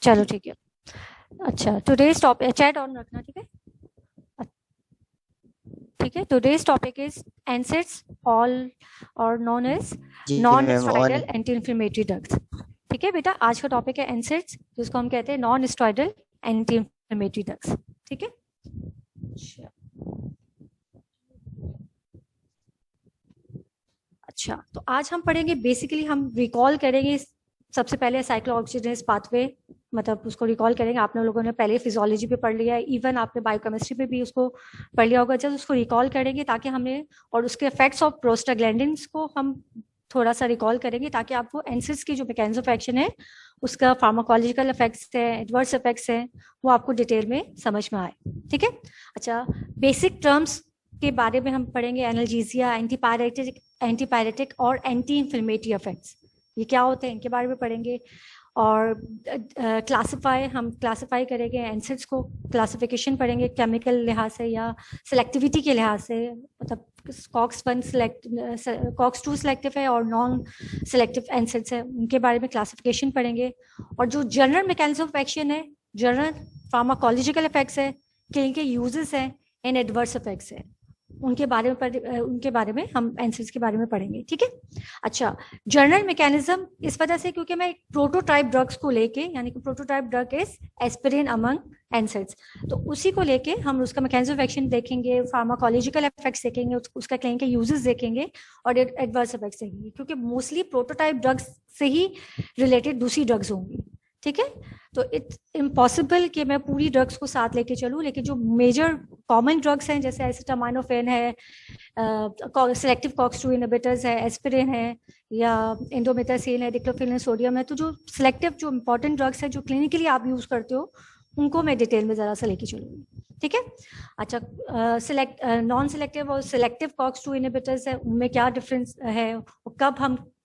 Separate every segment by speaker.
Speaker 1: चलो ठीक है। अच्छा, टुडेज टॉपिक चैट ऑन रखना, ठीक है। ठीक है, today's topic is NSAIDs all और non as
Speaker 2: G
Speaker 1: non
Speaker 2: ma'am on
Speaker 1: steroidal
Speaker 2: है।
Speaker 1: Anti inflammatory drugs. ठीक है बेटा, आज का टॉपिक है एनसेड्स, जिसको हम कहते हैं non steroidal anti inflammatory drugs. ठीक है। अच्छा अच्छा, तो आज हम पढ़ेंगे, बेसिकली हम रिकॉल करेंगे सबसे पहले साइक्लोऑक्सीजनेस पाथवे, मतलब उसको रिकॉल करेंगे। आप लोगों ने पहले फिजियोलॉजी पे पढ़ लिया है, इवन आपने बायोकेमिस्ट्री पे भी उसको पढ़ लिया होगा। जब उसको रिकॉल करेंगे ताकि हमें, और उसके इफेक्ट्स ऑफ प्रोस्टाग्लैंडिन्स को हम थोड़ा सा रिकॉल करेंगे, ताकि आपको एनसिस की जो मैकेनिज्म ऑफ एक्शन है, उसका फार्माकोलॉजिकल इफेक्ट्स है, एडवर्स इफेक्ट्स है, वो आपको डिटेल में समझ में आए। ठीक है। अच्छा, बेसिक टर्म्स के बारे में हम पढ़ेंगे। एनाल्जेसिया, एंटीपायरेटिक और एंटी इंफ्लेमेटरी इफेक्ट्स, ये क्या होते हैं, इनके बारे में पढ़ेंगे। और हम क्लासिफाई करेंगे एनसिड्स को, क्लासिफिकेशन पढ़ेंगे केमिकल लिहाज से या सिलेक्टिविटी के लिहाज से। मतलब कॉक्स टू सिलेक्टिव है और नॉन सिलेक्टिव एनसिड्स है, उनके बारे में क्लासिफिकेशन पढ़ेंगे। और जो जनरल मैकेनिज्म ऑफ एक्शन है, जनरल फार्माकोलॉजिकल इफेक्ट्स है, क्लिनिकल यूजेस है एंड एडवर्स इफेक्ट्स है, उनके बारे में हम एनसिड्स के बारे में पढ़ेंगे। ठीक है। अच्छा, जनरल मैकेनिज्म इस वजह से क्योंकि मैं एक प्रोटोटाइप ड्रग्स को लेके, यानी कि prototype drug is aspirin among NSAIDs, तो उसी को लेके हम उसका मैकेनिज्म ऑफ एक्शन देखेंगे, फार्माकोलॉजिकल इफेक्ट्स देखेंगे, उसका क्लिनिकल यूजेस देखेंगे और एडवर्स इफेक्ट्स देखेंगे, क्योंकि मोस्टली प्रोटोटाइप ड्रग्स से ही रिलेटेड दूसरी ड्रग्स होंगी। ठीक है। तो इट्स इम्पॉसिबल कि मैं पूरी ड्रग्स को साथ लेके चलूं, लेकिन जो मेजर कॉमन ड्रग्स हैं, जैसे एसिटामाइनोफेन है, सिलेक्टिव कॉक्स टू इनहिबिटर्स है, एस्पिरिन है, या इंडोमेथासिन है, डिक्लोफिनेक सोडियम है, तो जो सिलेक्टिव जो इंपॉर्टेंट ड्रग्स है जो क्लिनिकली आप यूज करते हो, उनको मैं डिटेल में जरा सा लेके चलूंगी। ठीक है। अच्छा, नॉन सिलेक्टिव और सिलेक्टिव कॉक्स टू इनहिबिटर्स है, उनमें क्या डिफरेंस है,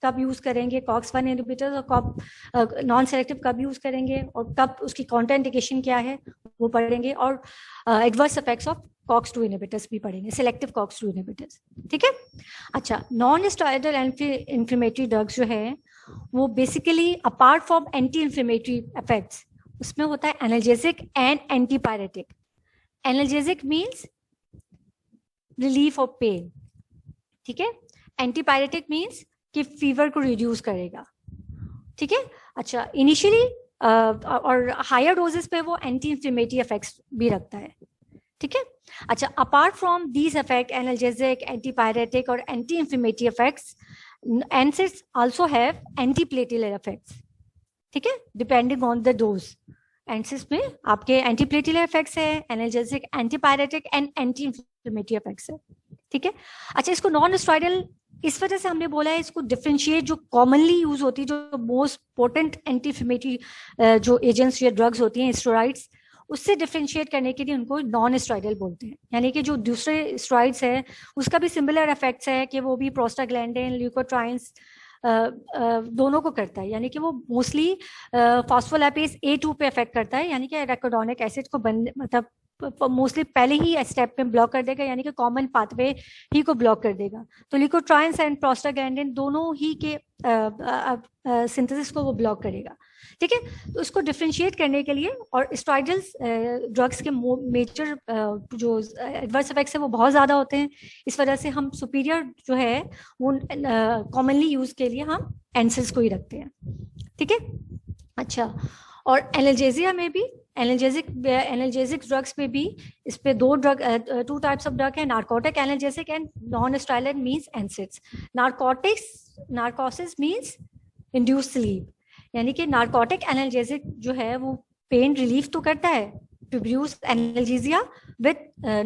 Speaker 1: कब यूज करेंगे कॉक्स वन इनहिबिटर्स, और कब नॉन सेलेक्टिव कब यूज करेंगे, और कब उसकी कॉन्ट्राइंडिकेशन क्या है, वो पढ़ेंगे। और adverse effects of COX two inhibitors भी पढ़ेंगे, सिलेक्टिव कॉक्स टू इनहिबिटर्स। ठीक है। अच्छा, non steroidal anti inflammatory drugs जो है, वो basically apart from anti inflammatory effects, उसमें होता है analgesic and antipyretic. Analgesic means relief of pain. ठीक है। एंटीपायरेटिक मीन्स कि फीवर को रिड्यूस करेगा। ठीक है। अच्छा, इनिशियली और हायर डोजेस पे वो एंटी इंफ्लेमेटरी इफेक्ट्स भी रखता है। ठीक है। अच्छा, apart from these effect, analgesic, antipyretic और anti inflammatory effects, NSAIDs also have antiplatelet effects. ठीक है, depending on the dose. NSAIDs में आपके एंटीप्लेटिलर इफेक्ट्स है, analgesic, antipyretic and anti inflammatory effects है। ठीक है। अच्छा, इसको नॉन स्टेरॉयडल इस वजह से हमने बोला है, इसको डिफ्रेंशिएट, जो कॉमनली यूज होती है, जो मोस्ट पोटेंट एंटी इंफ्लेमेटरी जो एजेंट्स या ड्रग्स होती हैं, स्टेरॉइड्स, उससे डिफ्रेंशिएट करने के लिए उनको नॉन स्टेरॉयडल बोलते हैं। यानी कि जो दूसरे स्टेरॉइड्स है, उसका भी सिमिलर इफेक्ट्स है, कि वो भी प्रोस्टाग्लैंडिन, ल्यूकोट्राइन्स दोनों को करता है। यानी कि वो मोस्टली फॉस्फोलिपेज A2 पे इफेक्ट करता है, यानी कि एराकिडोनिक एसिड को मतलब मोस्टली पहले ही स्टेप में ब्लॉक कर देगा, यानी कि कॉमन पाथवे ही को ब्लॉक कर देगा। तो ल्यूकोट्राइन्स एंड प्रोस्टाग्लैंडिन दोनों ही के सिंथेसिस को वो ब्लॉक करेगा। ठीक है। तो उसको डिफ्रेंशिएट करने के लिए, और स्टेरॉयडल ड्रग्स के मेजर जो एडवर्स इफेक्ट्स है वो बहुत ज्यादा होते हैं, इस वजह से हम सुपीरियर जो है वो कॉमनली यूज के लिए हम एनसिल्स को ही रखते हैं। ठीक है। अच्छा, और एनाल्जेसिया में भी, एनाल्जेसिक ड्रग्स में भी, इस पे टू टाइप्स ऑफ ड्रग है, narcotic analgesic and non steroidal means NSAIDs. Narcosis means induce sleep, यानी कि नार्कोटिक एनाल्जेसिक जो है वो पेन रिलीफ तो करता है, produce analgesia with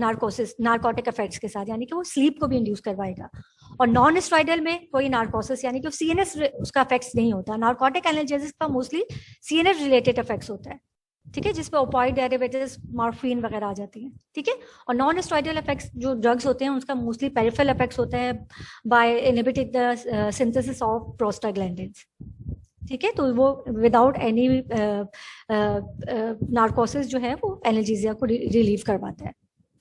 Speaker 1: narcosis, narcotic effects के साथ, यानी कि वो स्लीप को भी इंड्यूस करवाएगा। और नॉन स्टेरॉयडल में कोई नार्कोसिस, यानी कि सीएनएस उसका इफेक्ट्स नहीं होता। नार्कोटिक एनाल्जेसिस का मोस्टली सीएनएस रिलेटेड इफेक्ट्स होता है। ठीक है, जिसपे ओपॉइड डेरिवेटिव्स, मॉर्फिन वगैरह आ जाती हैं। ठीक है। और नॉन स्टेरॉयडल इफेक्ट्स जो ड्रग्स होते हैं, उसका मोस्टली पेरिफेरल इफेक्ट्स होते हैं by inhibiting the synthesis of prostaglandins. ठीक है। तो वो विदाउट एनी नार्कोसिस जो है वो एनाल्जेसिया को रिलीव करवाता है।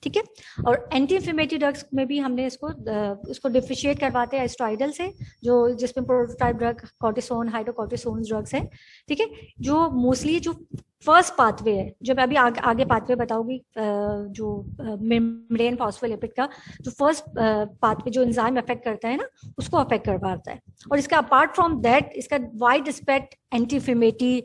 Speaker 1: ठीक है। और एंटी इंफ्लेमेटरी ड्रग्स में भी हमने इसको डिफरेंशिएट करवाते हैं स्टेरॉयडल से, जो जिसमें prototype drug cortisone, hydrocortisone drugs है। ठीक है। जो मोस्टली जो फर्स्ट पाथवे है, जब अभी आगे पाथवे बताऊंगी जो मेम्ब्रेन फॉस्फोलिपिड का जो फर्स्ट पाथवे जो एंजाइम अफेक्ट करता है ना, उसको अफेक्ट करवाता है। और इसका अपार्ट फ्रॉम दैट इसका वाइड स्पेक्ट एंटी इन्फ्लेमेटरी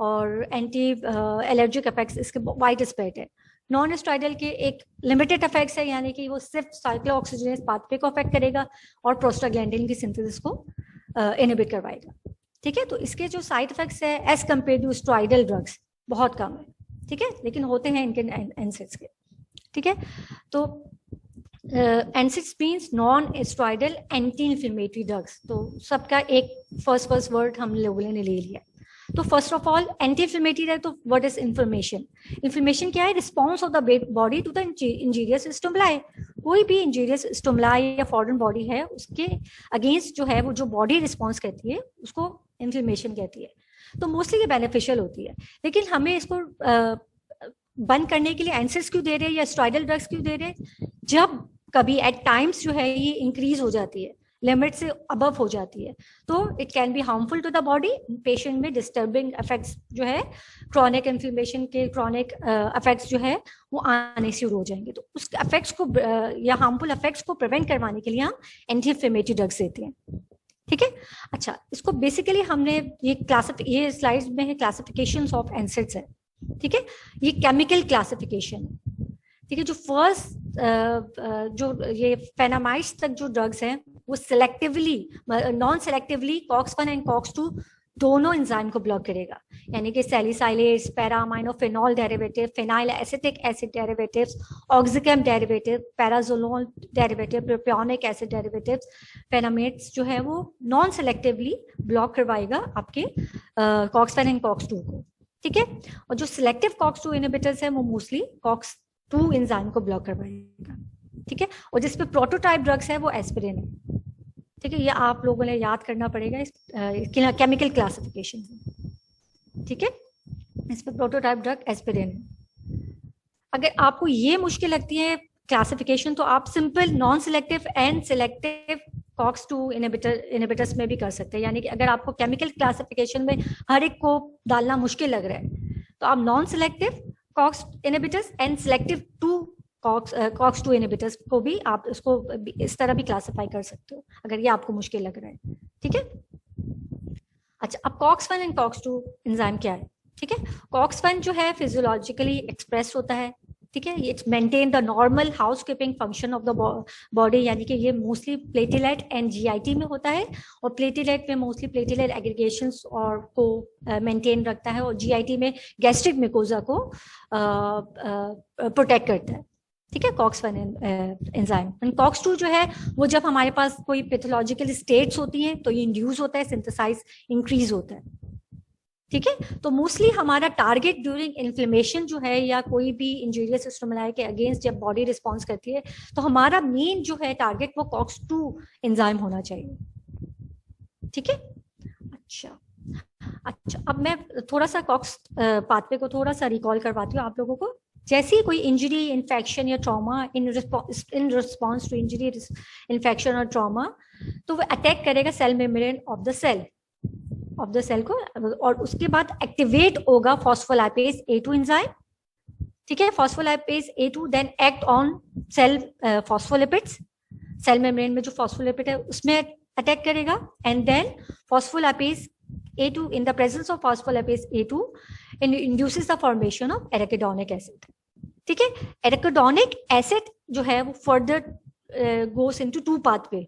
Speaker 1: और एंटी एलर्जिक इफेक्ट्स इसके वाइड स्पेक्ट है। नॉन स्टेरॉइडल के एक लिमिटेड इफेक्ट्स है, यानी कि वो सिर्फ साइक्लोऑक्सीजनेस पाथवे को अफेक्ट करेगा और प्रोस्टाग्लैंडिन की सिंथेसिस को इनहिबिट करवाएगा। ठीक है, तो इसके जो साइड इफेक्ट्स है as compare to steroidal drugs बहुत कम है। ठीक है, लेकिन होते हैं इनके एनसिड्स के। ठीक है, तो NSAIDs means non steroidal anti inflammatory drugs. तो सबका एक फर्स्ट वर्ड हम लोगों ने ले लिया। तो first of all anti inflammatory है, तो व्हाट इज इन्फ्लेमेशन? इन्फ्लेमेशन क्या है? Response of the body to the injurious stimuli. कोई भी इंजीरियस स्टिमुलाई या फॉरेन बॉडी है उसके अगेंस्ट जो है वो जो बॉडी रिस्पॉन्स कहती है उसको इन्फ्लेमेशन कहती है। तो मोस्टली ये बेनिफिशियल होती है, लेकिन हमें इसको बंद करने के लिए एनसिड्स क्यों दे रहे हैं या स्टेरॉइडल ड्रग्स क्यों दे रहे हैं? जब कभी एट टाइम्स जो है ये इंक्रीज हो जाती है, लिमिट से अबव हो जाती है, तो it can be harmful to the body. Patient में डिस्टर्बिंग इफेक्ट्स जो है क्रॉनिक इन्फ्लेमेशन के क्रॉनिक इफेक्ट्स जो है वो आने शुरू हो जाएंगे। तो उस इफेक्ट्स को या हार्मफुल इफेक्ट्स को प्रिवेंट करवाने के लिए हम एंटी इन्फ्लेमेटरी ड्रग्स देते हैं। ठीक है, अच्छा, इसको बेसिकली हमने ये स्लाइड्स में है क्लासिफिकेशंस ऑफ एनसिड्स है। ठीक है, ये केमिकल क्लासिफिकेशन है। ठीक है, जो फर्स्ट जो ये फेनामाइड्स तक जो ड्रग्स हैं वो selectively non selectively COX 1 and COX 2 दोनों एंजाइम को ब्लॉक करेगा, यानी कि salicylates, paraaminophenol derivative, phenyl acetic acid derivatives, oxicam derivative, pyrazolone derivative, propionic acid derivatives, fenamates जो है वो नॉन सेलेक्टिवली ब्लॉक करवाएगा आपके कॉक्स 1 एंड कॉक्स 2 को। ठीक है, और जो सिलेक्टिव कॉक्स 2 इनहिबिटर्स है वो मोस्टली कॉक्स 2 एंजाइम को ब्लॉक करवाएगा। ठीक है, और जिसपे प्रोटोटाइप ड्रग्स है वो एस्पिरिन है। ठीक है, ये आप लोगों ने याद करना पड़ेगा इस केमिकल क्लासिफिकेशन में। ठीक है, इस पे प्रोटोटाइप ड्रग एस्पिरिन है। अगर आपको ये मुश्किल लगती है क्लासिफिकेशन, तो आप simple non selective and selective COX 2 inhibitors में भी कर सकते हैं। यानी कि अगर आपको केमिकल क्लासिफिकेशन में हर एक को डालना मुश्किल लग रहा है, तो आप non selective COX inhibitors and selective 2 COX 2 inhibitors को भी आप इसको इस तरह भी क्लासिफाई कर सकते हो अगर ये आपको मुश्किल लग रहा है। ठीक है, अच्छा, अब कॉक्स 1 एंड कॉक्स 2 एंजाइम क्या है? ठीक है, कॉक्स 1 जो है फिजियोलॉजिकली एक्सप्रेस होता है। ठीक है, it's maintain the normal housekeeping function of the body, यानी कि ये मोस्टली प्लेटेलेट एंड जीआईटी में होता है, और प्लेटेलेट में मोस्टली प्लेटेलेट एग्रीगेशंस और को मेंटेन रखता है, और जीआईटी में गैस्ट्रिक मिकोजा को प्रोटेक्ट करता है। ठीक है, कॉक्स 1 एंजाइम। एंड कॉक्स 2 जो है वो जब हमारे पास कोई पैथोलॉजिकल स्टेट्स होती हैं तो ये इंड्यूस होता है, सिंथेसाइज इंक्रीज होता है। ठीक है, तो मोस्टली हमारा टारगेट ड्यूरिंग इन्फ्लेमेशन जो है या कोई भी इंजीरियस स्टिमुलाई के अगेंस्ट जब बॉडी रिस्पॉन्स करती है, तो हमारा मेन जो है टारगेट वो कॉक्स 2 एंजाइम होना चाहिए। ठीक है, अच्छा, अब मैं थोड़ा सा कॉक्स पाथवे को थोड़ा सा रिकॉल करवाती हूँ आप लोगों को। जैसे ही कोई इंजरी, इन्फेक्शन या trauma in response to injury, infection और ट्रॉमा, तो वो अटैक करेगा cell membrane of the cell को, और उसके बाद एक्टिवेट होगा फॉस्फोलाइपेज A2 एंजाइम। ठीक है, phospholipase A2 then act on cell phospholipids, cell membrane में जो फॉस्फोलिपिड है उसमें अटैक करेगा, and then phospholipase A2 in the presence of phospholipase A2 induces the formation of arachidonic acid. ठीक है, arachidonic acid जो है वो further goes into 2 pathway,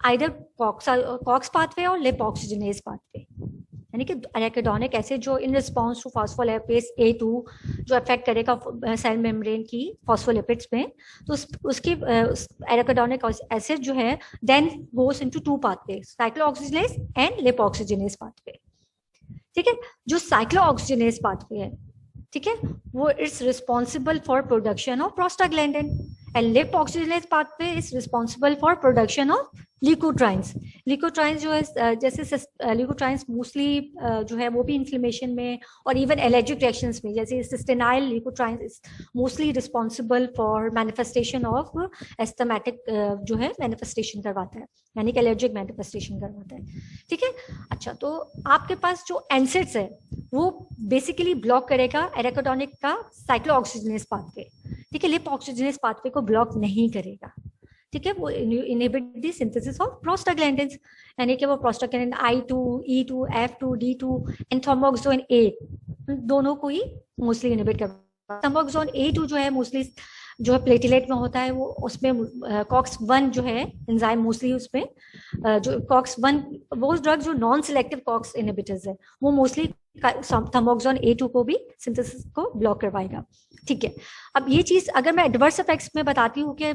Speaker 1: either COX pathway और lipoxygenase pathway। यानी कि arachidonic acid जो in response to phospholipase A2 जो अफेक्ट करेगा सेल मेम्ब्रेन की फॉस्फोलिपिड्स में, तो उसकी arachidonic acid जो है then goes into 2 pathways, cyclooxygenase and lipoxygenase pathway। ठीक है, जो साइक्लोऑक्सीजनेस पाथवे है, ठीक है, वो it's responsible for production of prostaglandin, and lipoxygenase pathway is responsible for production of leukotrienes, leukotrienes जो है जैसे ल्यूकोट्राइन्स मोस्टली जो है वो भी इन्फ्लेमेशन में और इवन एलर्जिक रिएक्शंस में, जैसे cysteinyl leukotrienes is mostly responsible for manifestation of asthmatic जो है मैनिफेस्टेशन करवाता है, यानी कि एलर्जिक मैनिफेस्टेशन करवाता है। ठीक है, अच्छा तो आपके पास जो एनसेड्स है वो बेसिकली ब्लॉक करेगा एराकिडोनिक का साइक्लोऑक्सीजनेस पाथवे। ठीक है, लिप ऑक्सीजनेस पाथवे को ब्लॉक नहीं करेगा। ठीक है, वो inhibit the synthesis of prostaglandins, यानी कि वो prostaglandin I2, E2, F2, D2 and थायमोक्सिन A दोनों को ही मोस्टली इनहिबिट करता है। थायमोक्सिन A2 जो है मोस्टली जो है प्लेटिलेट में होता है, वो उसमें COX-1 जो है एंजाइम मोस्टली उसमें जो COX-1 वो ड्रग जो नॉन सिलेक्टिव COX इनहिबिटर्स है वो मोस्टली थायमोक्सिन A2 को भी सिंथेसिस को ब्लॉक करवाएगा। ठीक है, अब ये चीज अगर मैं एडवर्स इफेक्ट्स में बताती हूँ कि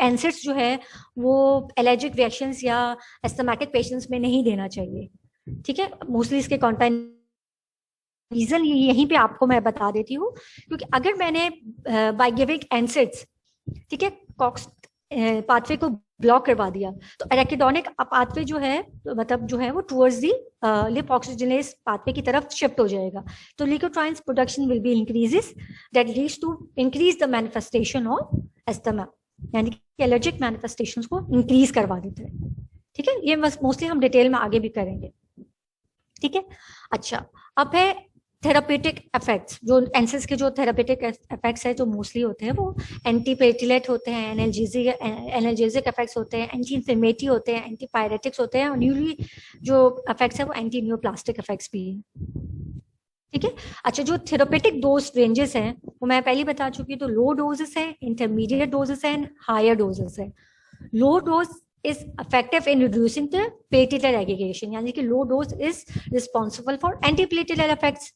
Speaker 1: एनसेड्स जो है वो एलर्जिक रिएक्शंस या एस्थमेटिक पेशेंट्स में नहीं देना चाहिए। ठीक है, मोस्टली इसके कॉन्टेंट रीजन यहीं पे आपको मैं बता देती हूँ, क्योंकि अगर मैंने बाय गिविंग एनसेड्स, ठीक है, कॉक्स पाथवे को ब्लॉक करवा दिया तो एराकिडोनिक पाथवे जो है मतलब जो है वो towards the lipoxygenase pathway की तरफ शिफ्ट हो जाएगा। तो leukotrienes production will be increases that leads to increase the manifestation of asthma, यानी कि एलर्जिक मैनिफेस्टेशंस को इंक्रीज करवा देते हैं। ठीक है, ये मोस्टली हम डिटेल में आगे भी करेंगे। ठीक है, अच्छा अब है थेरापेटिक इफेक्ट्स। जो एनसेड्स के जो थेरापेटिक इफेक्ट्स है जो मोस्टली होते हैं वो एंटी प्लेटलेट होते हैं, एनाल्जेसिक इफेक्ट्स होते हैं, एंटी इन्फ्लेमेटरी होते हैं, एंटी पायरेटिक्स होते हैं, और न्यूली जो इफेक्ट्स है वो एंटी न्यूरोप्लास्टिक इफेक्ट्स भी हैं। ठीक है, अच्छा जो थेरापेटिक डोज रेंजेस हैं वो मैं पहले बता चुकी हूँ, तो लो डोजेस है, इंटरमीडिएट डोजेस है, हायर डोजेस है। Low dose is effective in reducing the platelet aggregation, यानी कि low dose is responsible for antiplatelet effects.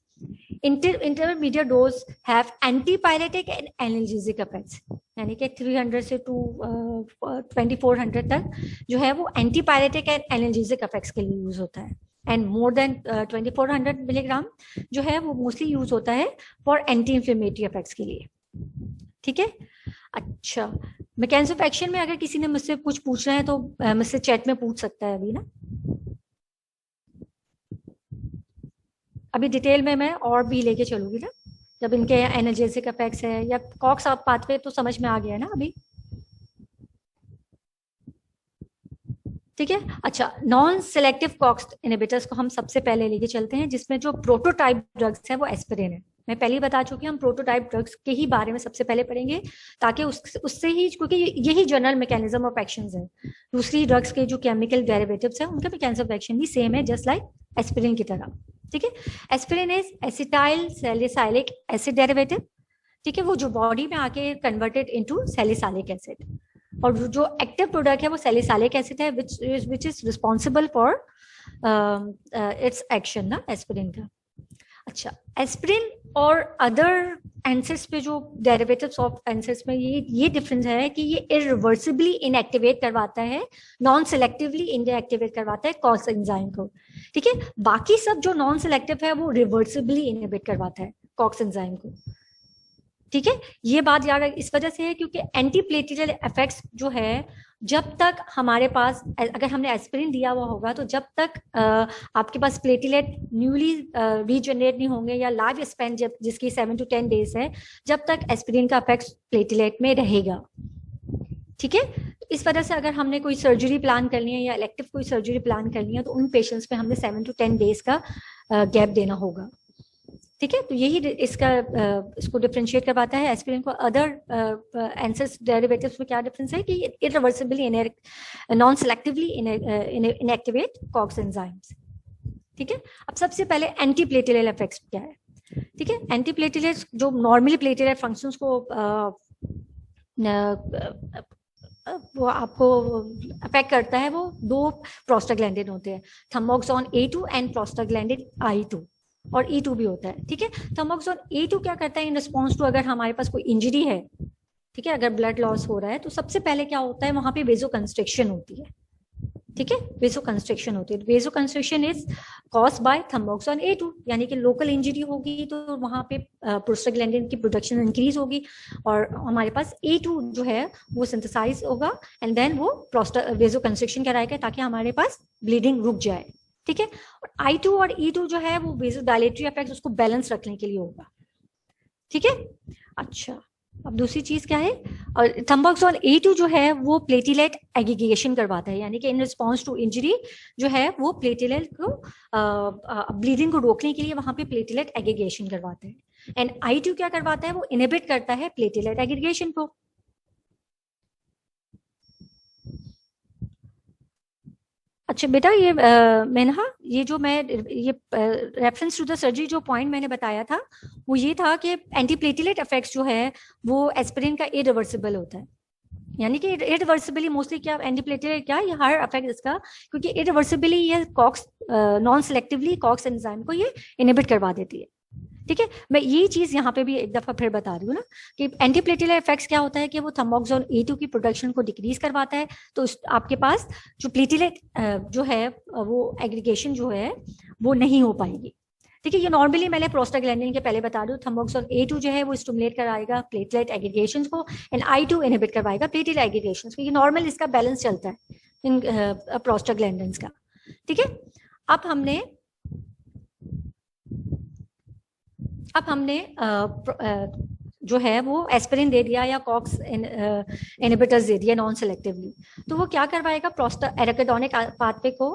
Speaker 1: Intermediate dose have antipyretic and analgesic effects, यानी कि 300 से 2400 तक जो है वो antipyretic and analgesic effects के लिए यूज होता है, एंड मोर देन 2400 मिलीग्राम जो है वो मोस्टली यूज होता है फॉर एंटी इंफ्लेमेटरी इफेक्ट्स के लिए। ठीक है, अच्छा मैकेनिज्म ऑफ एक्शन में अगर किसी ने मुझसे कुछ पूछना है तो मुझसे चैट में पूछ सकता है अभी ना। अभी डिटेल में मैं और भी लेके चलूंगी ना, जब इनके एनाल्जेसिक इफेक्ट्स है या कॉक्स पाथवे तो समझ में आ गया है ना अभी। ठीक है, अच्छा नॉन सिलेक्टिव कॉक्स इनहिबिटर्स को हम सबसे पहले लेके चलते हैं, जिसमें जो प्रोटोटाइप ड्रग्स है वो एस्पिरिन है। मैं पहले बता चुकी हूँ, हम प्रोटोटाइप ड्रग्स के ही बारे में सबसे पहले पढ़ेंगे, ताकि उससे ही, क्योंकि यही जनरल मैकेनिज्म ऑफ एक्शन है। दूसरी ड्रग्स के जो केमिकल डेरिवेटिव्स है उनका मैकेनिज्म ऑफ एक्शन भी सेम है, जस्ट लाइक एस्पिरिन की तरह। ठीक है, aspirin is acetyl salicylic acid derivative. ठीक है, वो जो बॉडी में आके कन्वर्टेड इनटू सैलिसाइलिक एसिड, और जो एक्टिव प्रोडक्ट है वो सैलिसाइलिक एसिड है, which is responsible for its action ना एस्पिरिन का। अच्छा, एस्पिरिन और अदर एनसेड्स पे जो डेरिवेटिव्स ऑफ एनसेड्स में ये डिफरेंस है कि ये इरिवर्सिबली इनएक्टिवेट करवाता है, नॉन सिलेक्टिवली इनएक्टिवेट करवाता है कॉक्स एंजाइम को। ठीक है, बाकी सब जो नॉन सिलेक्टिव है वो रिवर्सिबली इनहिबिट करवाता है कॉक्स एंजाइम को। ठीक है, ये बात याद इस वजह से है क्योंकि एंटी प्लेटलेट इफेक्ट्स जो है, जब तक हमारे पास अगर हमने एस्पिरिन दिया हुआ होगा तो जब तक आपके पास प्लेटलेट न्यूली रीजनरेट नहीं होंगे या लाइफ स्पेन जब जिसकी 7 to 10 डेज है, जब तक एस्पिरिन का इफेक्ट प्लेटलेट में रहेगा। ठीक है, इस वजह से अगर हमने कोई सर्जरी प्लान करनी है या इलेक्टिव कोई सर्जरी प्लान करनी है तो उन पेशेंट्स में हमने 7 to 10 डेज का गैप देना होगा। ठीक है, तो यही इसको डिफरेंशिएट करवाता है एस्पिरिन को अदर एनसेड्स डेरिवेटिव्स में। क्या डिफरेंस है कि irreversibly non selectively inactivate COX enzymes. ठीक है, अब सबसे पहले एंटी प्लेटलेट इफेक्ट्स क्या है। ठीक है, एंटी प्लेटलेट्स जो नॉर्मली प्लेटलेट फंक्शंस को वो आपको अफेक्ट करता है, वो दो प्रोस्टाग्लैंडिन होते हैं, थायमोक्सिन A2 एंड प्रोस्टाग्लैंडिन I2, और E2 भी होता है। ठीक है, थायमोक्सिन A2 क्या करता है इन रिस्पॉन्स टू, अगर हमारे पास कोई इंजरी है, ठीक है, अगर ब्लड लॉस हो रहा है तो सबसे पहले क्या होता है, वहां पे वेजो कंस्ट्रिक्शन होती है। ठीक है, वेसो कंस्ट्रिक्शन होती है। Vasoconstriction is cause by thromboxane A2, यानी कि लोकल इंजरी होगी तो वहां पे प्रोस्टाग्लैंडिन की प्रोडक्शन इंक्रीज होगी और हमारे पास A2 जो है वो सिंथेसाइज होगा एंड देन वो वेसो कंस्ट्रिक्शन कराएगा ताकि हमारे पास ब्लीडिंग रुक जाए। ठीक है, और I2 और E2 जो है वो वेसो डायलेटरी इफेक्ट उसको बैलेंस रखने के लिए होगा। ठीक है, अच्छा अब दूसरी चीज क्या है, और थम्बोक्सोन A2 जो है वो प्लेटिलेट एग्रीगेशन करवाता है, यानी कि इन रिस्पॉन्स टू इंजरी जो है वो प्लेटिलेट को ब्लीडिंग को रोकने के लिए वहां पे प्लेटिलेट एग्रीगेशन करवाता है। एंड I2 क्या करवाता है, वो इनहिबिट करता है प्लेटिलेट एग्रीगेशन को। अच्छा बेटा, ये मैंने ये जो मैं ये रेफरेंस टू द सर्जरी जो पॉइंट मैंने बताया था वो ये था कि एंटीप्लेटिलेट इफेक्ट्स जो है वो एस्पिरिन का इरिवर्सिबल होता है, यानी कि इरिवर्सिबली मोस्टली क्या एंटीप्लेटिलेट क्या ये हर अफेक्ट इसका, क्योंकि इरिवर्सिबली ये COX non selectively COX enzyme को ये इनहिबिट करवा देती है। ठीक है, मैं ये चीज यहाँ पे भी एक दफा फिर बता रही हूँ ना कि एंटीप्लेटिलेट इफेक्ट्स क्या होता है कि वो थम्बोक्सोन A2 की प्रोडक्शन को डिक्रीज करवाता है, तो आपके पास जो प्लेटिलेट जो है वो एग्रीगेशन जो है वो नहीं हो पाएगी। ठीक है, ये नॉर्मली मैंने प्रोस्टाग्लैंडिन के पहले बता दूं, थम्बोक्सोन A2 जो है वो स्टिमुलेट कराएगा प्लेटलेट एग्रीगेशंस को एंड I2 इनहिबिट करवाएगा प्लेटलेट एग्रीगेशंस को। ये नॉर्मल इसका बैलेंस चलता है इन प्रोस्टाग्लैंडिन्स का। ठीक है, अब हमने अब हमने जो है वो एस्पिरिन दे दिया या कॉक्स इनहिबिटर्स दे दिया नॉन सेलेक्टिवली, तो वो क्या करवाएगा, एराकिडोनिक पाथवे को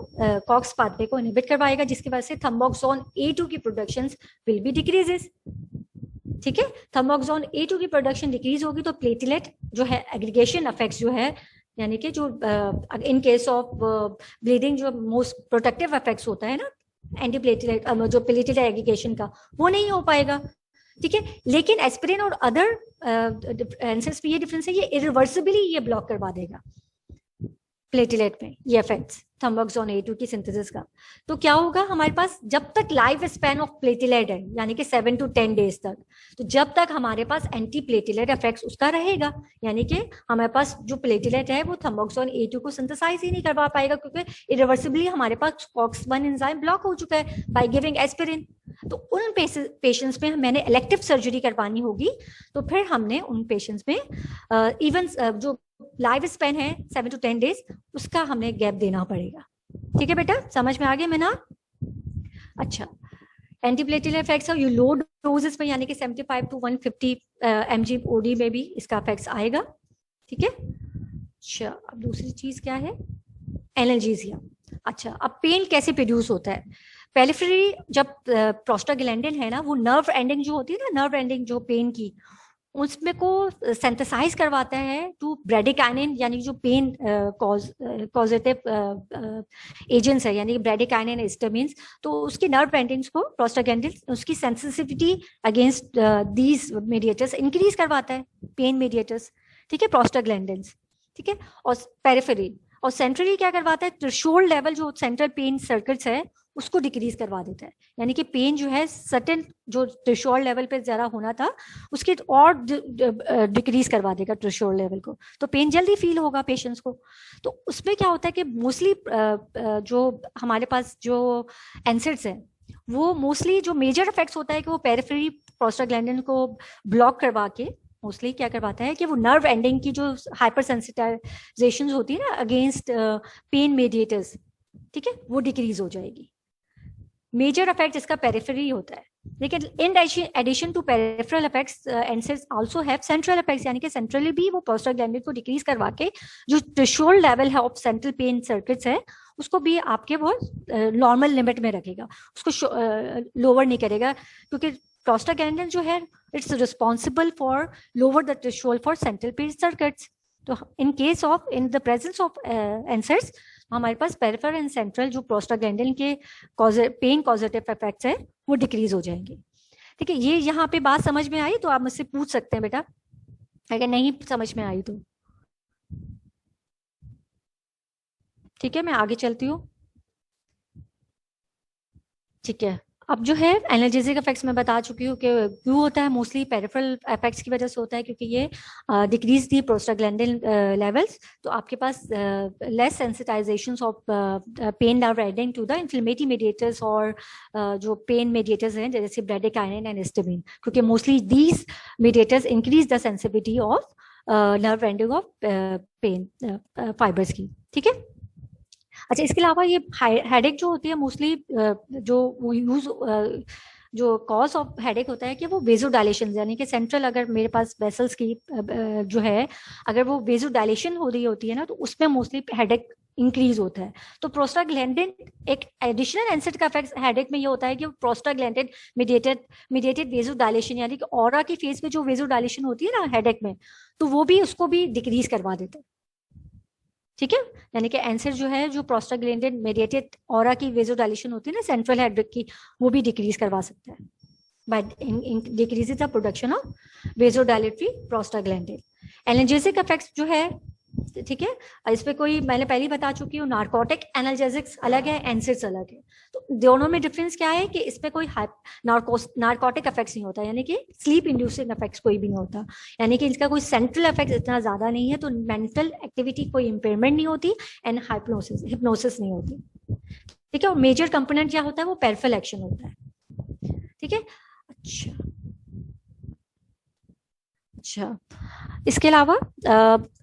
Speaker 1: कॉक्स पाथवे को इनहिबिट करवाएगा, जिसकी वजह से थम्बोक्सोन A2 की प्रोडक्शंस विल बी डिक्रीजेस। ठीक है, थम्बोक्सोन A2 की प्रोडक्शन डिक्रीज होगी तो प्लेटलेट जो है एग्रीगेशन इफेक्ट्स जो है, यानी कि जो इन केस ऑफ ब्लीडिंग जो मोस्ट प्रोटेक्टिव इफेक्ट्स होता है ना एंटीप्लेटलेट जो प्लेटलेट एग्रीगेशन का, वो नहीं हो पाएगा। ठीक है, लेकिन एस्पिरिन और अदर आंसर्स में ये डिफरेंस है, ये इरिवर्सिबली ये ब्लॉक करवा देगा प्लेटलेट में ये इफेक्ट्स थम्बोक्सोन A2 की सिंथेसिस का। तो क्या होगा हमारे पास, जब तक लाइफ स्पैन ऑफ प्लेटलेट है यानी कि 7 to 10 डेज तक, तो जब तक हमारे पास एंटी प्लेटलेट इफेक्ट्स उसका रहेगा, यानी कि हमारे पास जो प्लेटलेट है वो थम्बोक्सोन A2 को सिंथेसाइज ही नहीं करवा पाएगा, क्योंकि इरिवर्सिबली हमारे पास COX-1 एंजाइम ब्लॉक हो चुका है बाय गिविंग एस्पिरिन। तो उन पेशेंट्स में मैंने इलेक्टिव सर्जरी करवानी होगी, तो फिर हमने उन पेशेंट्स में इवन जो लाइफ स्पेन है 7 to 10 डेज उसका हमें गैप देना पड़ेगा। ठीक है बेटा, समझ में आ गया मैं ना? अच्छा, antiplatelet effects you low doses में यानी कि 75 to 150 mg OD में भी इसका इफेक्ट्स आएगा। ठीक है, अच्छा अब दूसरी चीज क्या है, एनाल्जेसिया। अच्छा, अब पेन कैसे प्रोड्यूस होता है, पेरिफेरी जब प्रोस्टाग्लैंडिन है ना वो नर्व एंडिंग जो होती है ना, नर्व एंडिंग जो पेन की उसमें को सिंथेसाइज करवाता है टू ब्रेडिकाइनिन, यानी जो पेन कॉजेटिव एजेंट्स है, यानी ब्रेडिकाइनिन हिस्टामिन्स, तो उसकी नर्व एंडिंग्स को प्रोस्टाग्लैंडिन उसकी sensitivity against these mediators increase करवाता है, पेन मेडिएटर्स। ठीक है, प्रोस्टाग्लैंडिन्स। ठीक है, और पेरिफेरी और सेंट्रली क्या करवाता है, थ्रेशोल्ड लेवल जो सेंट्रल पेन सर्किट्स है उसको डिक्रीज करवा देता है, यानी कि पेन जो है सर्टेन जो थ्रेशोल्ड लेवल पे ज्यादा होना था उसके और डिक्रीज करवा देगा थ्रेशोल्ड लेवल को, तो पेन जल्दी फील होगा पेशेंट्स को। तो उसमें क्या होता है कि मोस्टली जो हमारे पास जो एंसिड्स है वो मोस्टली जो मेजर इफेक्ट्स होता है कि वो पेरिफेरी प्रोस्टाग्लैंडिन को ब्लॉक करवा के मोस्टली क्या करवाता है कि वो नर्व एंडिंग की जो हाइपर सेंसिटाइजेशन होती है ना अगेंस्ट पेन मेडिएटर्स, ठीक है, वो डिक्रीज हो जाएगी। मेजर इफेक्ट इसका पेरिफेरी होता है, लेकिन in addition to peripheral effects NSAIDs also have central effects, यानी कि सेंट्रली भी वो प्रोस्टाग्लैंडिन को डिक्रीज करवा के जो थ्रेशोल्ड लेवल है ऑफ सेंट्रल पेन सर्किट्स है उसको भी आपके वो नॉर्मल लिमिट में रखेगा, उसको लोअर नहीं करेगा, क्योंकि प्रोस्टाग्लैंडिन जो है it's responsible for lower the threshold for central pain circuits. तो in case of in the presence of NSAIDs हमारे पास पेरिफेरल एंड सेंट्रल जो प्रोस्टाग्लैंडिन के पेन कॉजेटिव इफेक्ट्स है वो डिक्रीज हो जाएंगे। ठीक है, ये यहाँ पे बात समझ में आई तो आप मुझसे पूछ सकते हैं बेटा, अगर नहीं समझ में आई तो। ठीक है, मैं आगे चलती हूँ। ठीक है, अब जो है एनाल्जेसिक इफेक्ट्स मैं बता चुकी हूँ कि क्यों होता है, मोस्टली पेरिफेरल इफेक्ट्स की वजह से होता है, क्योंकि ये डिक्रीज दी प्रोस्टाग्लैंडिन लेवल्स, तो आपके पास less sensitization of pain are adding to the inflammatory mediators, और जो पेन मेडिएटर्स हैं जैसे ब्रेडिकाइनिन एंड हिस्टामिन, क्योंकि mostly these mediators increase the sensitivity of nerve ending of pain fibres की। ठीक है। अच्छा, इसके अलावा ये हेडेक जो होती है मोस्टली जो वो यूज जो कॉज ऑफ हेडेक होता है कि वो वेजो डायलेशन, यानी कि सेंट्रल अगर मेरे पास वेसल्स की जो है अगर वो वेजो डायलेशन हो रही होती है ना, तो उसमें मोस्टली हेडेक इंक्रीज होता है। तो प्रोस्टाग्लैंडिन एक एडिशनल एंसिड का इफेक्ट हेडेक में ये होता है कि प्रोस्टाग्लैंडिन मीडिएटेड वेजो डायलेशन, यानी कि ऑरा की फेज में जो वेजो डायलेशन होती है ना हेडेक में, तो वो भी उसको भी डिक्रीज करवा देता है। ठीक है। यानी कि एंसर जो है जो प्रोस्टाग्लैंडिन मेडिएटेड ऑरा की वेजोडाइलेशन होती है ना सेंट्रल हेडेक की, वो भी डिक्रीज करवा सकता है by decreases the production of vasodilatory prostaglandin. Analgesic effects जो है, ठीक है, इस पे कोई मैंने पहले ही बता चुकी हूँ, नार्कोटिक एनाल्जेसिक्स अलग है, एंसिड्स अलग है। तो दोनों में डिफरेंस क्या है कि इसमें कोई नार्कोटिक इफेक्ट्स नहीं होता, यानी कि स्लीप इंड्यूसिंग इफेक्ट्स कोई भी नहीं होता, यानी कि इसका कोई सेंट्रल इफेक्ट इतना ज्यादा नहीं है, तो मेंटल एक्टिविटी कोई इंपेयरमेंट नहीं होती एंड हिप्नोसिस नहीं होती। ठीक है। और मेजर कंपोनेंट क्या होता है, वो पेरिफेरल एक्शन होता है। ठीक है। अच्छा अच्छा, इसके अलावा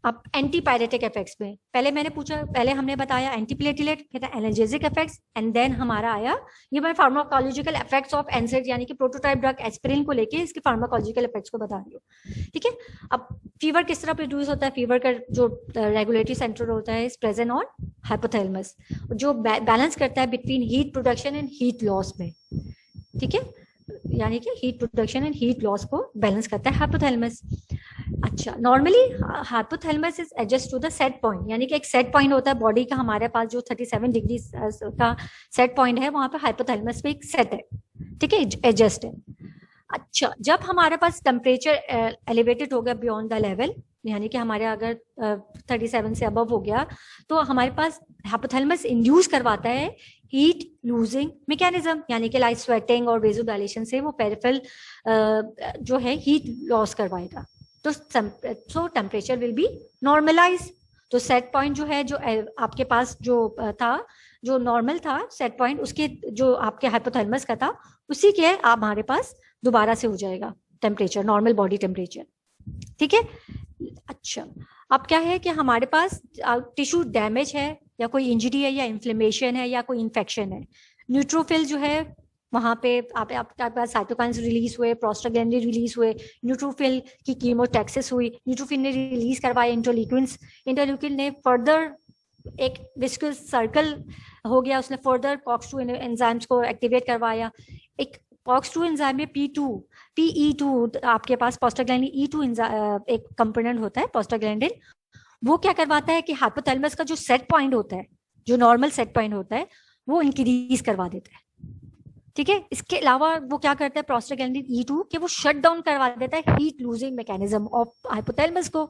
Speaker 1: अब एंटीपायरेटिक इफेक्ट्स में पहले मैंने पूछा, पहले हमने बताया एंटीप्लेटिलेट, फिर एनाल्जेसिक इफेक्ट्स, एंड देन हमारा आया ये मैं फार्माकोलॉजिकल इफेक्ट्स ऑफ एनसेड, यानी कि प्रोटोटाइप ड्रग एस्पिरिन को लेके इसके फार्माकोलॉजिकल इफेक्ट्स को बता रही हूँ। ठीक है। अब फीवर किस तरह प्रोड्यूस होता है, फीवर का जो रेगुलेटरी सेंटर होता है इज प्रेजेंट ऑन हाइपोथैलेमस, जो बैलेंस करता है between heat production and heat loss में। ठीक है। यानी कि heat production and heat loss को बैलेंस करता है हाइपोथैलेमस। अच्छा, normally hypothalamus is adjust to the set point, यानी कि एक सेट पॉइंट होता है बॉडी का, हमारे पास जो 37 डिग्री का सेट पॉइंट है, वहां पे हाइपोथैलेमस पे एक सेट है। ठीक है, एडजस्ट है। अच्छा, जब हमारे पास टेम्परेचर एलिवेटेड हो गया बियॉन्ड द लेवल, यानी कि हमारे अगर 37 से अबव हो गया, तो हमारे पास हाइपोथैलेमस इंड्यूस करवाता है हीट लूजिंग मैकेनिज्म, यानी कि लाइक स्वेटिंग और वेजोडाइलेशन से वो पेरिफेरल जो है हीट लॉस करवाएगा, तो टेम्परेचर विल बी नॉर्मलाइज। तो सेट पॉइंट जो है, जो आपके पास जो था, जो नॉर्मल था सेट पॉइंट, उसके जो आपके हाइपोथैलेमस का था, उसी के आप हमारे पास दोबारा से हो जाएगा टेम्परेचर, नॉर्मल बॉडी टेम्परेचर। ठीक है। अच्छा, अब क्या है कि हमारे पास टिश्यू डैमेज है, या कोई इंजरी है, या इन्फ्लेमेशन है, या कोई इन्फेक्शन है, न्यूट्रोफिल जो है वहां पे आपके पास साइटोकाइन्स रिलीज हुए, प्रोस्टाग्लैंडिन रिलीज हुए, न्यूट्रोफिल की कीमोटैक्सिस हुई, न्यूट्रोफिल ने रिलीज करवाए इंटरल्यूकिन्स, इंटरल्यूकिन ने फर्दर एक विस्कस सर्कल हो गया, उसने फर्दर कॉक्स2 एंजाइम्स को एक्टिवेट करवाया। एक कॉक्स2 एंजाइम में PE2 आपके पास प्रोस्टाग्लैंडिन E2 एक कंपोनेंट होता है प्रोस्टाग्लैंडिन, वो क्या करवाता है कि हाइपोथैलेमस का जो सेट पॉइंट होता है, जो नॉर्मल सेट पॉइंट होता है, वो इंक्रीज करवा देता है। ठीक है। इसके अलावा वो क्या करता है प्रोस्टाग्लैंडिन E2 कि वो शट डाउन करवा देता है heat losing mechanism of hypothalamus को,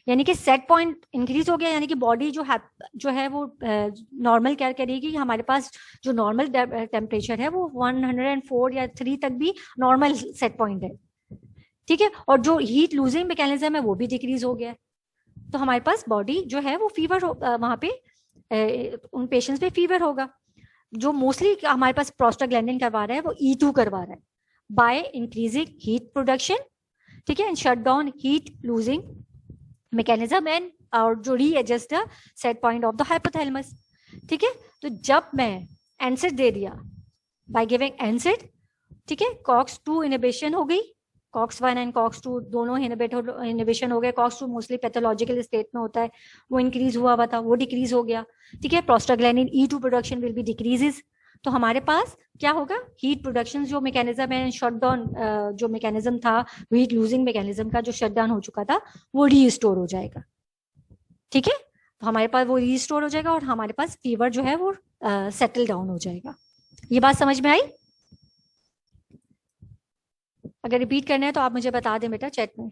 Speaker 1: यानी कि सेट पॉइंट इंक्रीज हो गया, यानी कि बॉडी जो है वो नॉर्मल क्या करेगी, हमारे पास जो नॉर्मल टेम्परेचर है वो 104 या 3 तक भी नॉर्मल सेट पॉइंट है। ठीक है। और जो हीट लूजिंग मैकेनिज्म है वो भी डिक्रीज हो गया, तो हमारे पास बॉडी जो है वो फीवर वहां पे उन पेशेंट्स पे फीवर होगा। जो मोस्टली हमारे पास प्रोस्टाग्लैंडिन करवा रहा है वो E2 करवा रहा है बाय इंक्रीजिंग हीट प्रोडक्शन। ठीक है, and shut down heat losing mechanism and और जो readjust the set point of the hypothalamus. ठीक है। तो जब मैं एनसिड दे दिया बाय गिविंग एनसिड, ठीक है, कॉक्स2 इनहिबिशन हो गई, कॉक्स1 एंड कॉक्स2 दोनों इनहिबिशन हो गए। कॉक्स2 मोस्टली पैथोलॉजिकल स्टेट में होता है, वो इंक्रीज हुआ था, वो डिक्रीज हो गया। ठीक है। Prostaglandin E2 production will be decreases, तो हमारे पास क्या होगा, हीट प्रोडक्शन जो मैकेनिज्म है, शट डाउन जो मैकेनिज्म था, हीट लूजिंग मैकेनिज्म का जो शट डाउन हो चुका था, वो रीस्टोर हो जाएगा। ठीक है। तो हमारे पास वो रीस्टोर हो जाएगा और हमारे पास फीवर जो है वो सेटल डाउन हो जाएगा। ये बात समझ में आई? अगर रिपीट करना है तो आप मुझे बता दें बेटा चैट में।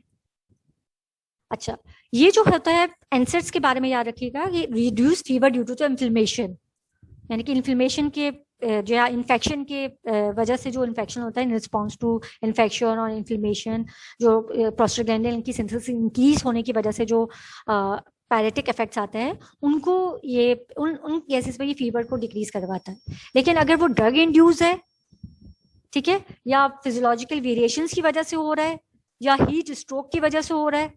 Speaker 1: अच्छा, ये जो होता है एनसेट्स के बारे में याद रखिएगा, ये reduce fever due to inflammation, यानी कि इन्फ्लेमेशन के जो है इन्फेक्शन के वजह से जो इन्फेक्शन होता है इन रिस्पॉन्स टू इन्फेक्शन और इन्फ्लेमेशन, जो प्रोस्टाग्लैंडिन की सिंथेसिस इंक्रीज होने की वजह से जो पैरेटिक इफेक्ट्स आते हैं, उनको ये उन केसेस में ये फीवर को डिक्रीज करवाता है। लेकिन अगर वो ड्रग इंड्यूस है, ठीक है, या फिजियोलॉजिकल वेरिएशंस की वजह से हो रहा है, या हीट स्ट्रोक की वजह से हो रहा है,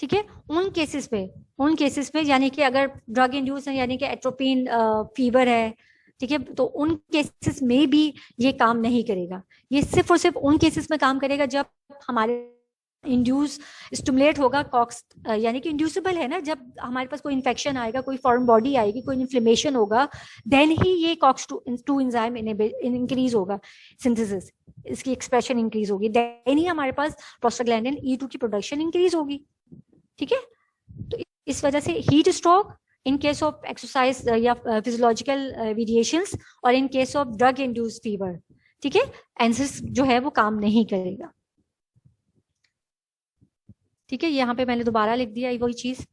Speaker 1: ठीक है, उन केसेस पे यानी कि अगर ड्रग इंड्यूस है, यानी कि एट्रोपिन फीवर है, ठीक है, तो उन केसेस में भी ये काम नहीं करेगा। ये सिर्फ और सिर्फ उन केसेस में काम करेगा जब हमारे इंड्यूस स्टिमुलेट होगा कॉक्स, यानी कि इंड्यूसिबल है ना, जब हमारे पास कोई इन्फेक्शन आएगा, कोई फॉरेन बॉडी आएगी, कोई इन्फ्लेमेशन होगा, देन ही ये कॉक्स टू एंजाइम इंक्रीज होगा, सिंथेसिस, इसकी एक्सप्रेशन इंक्रीज होगी, देन ही हमारे पास प्रोस्टाग्लैंडिन E2 की प्रोडक्शन इंक्रीज होगी। ठीक है, तो इस वजह से heat stroke in case of exercise या फिजियोलॉजिकल वेरिएशंस, और इन case of drug induced fever, ठीक है, एंसिस जो है वो काम नहीं करेगा। ठीक है, यहाँ पे मैंने दोबारा लिख दिया वही चीज।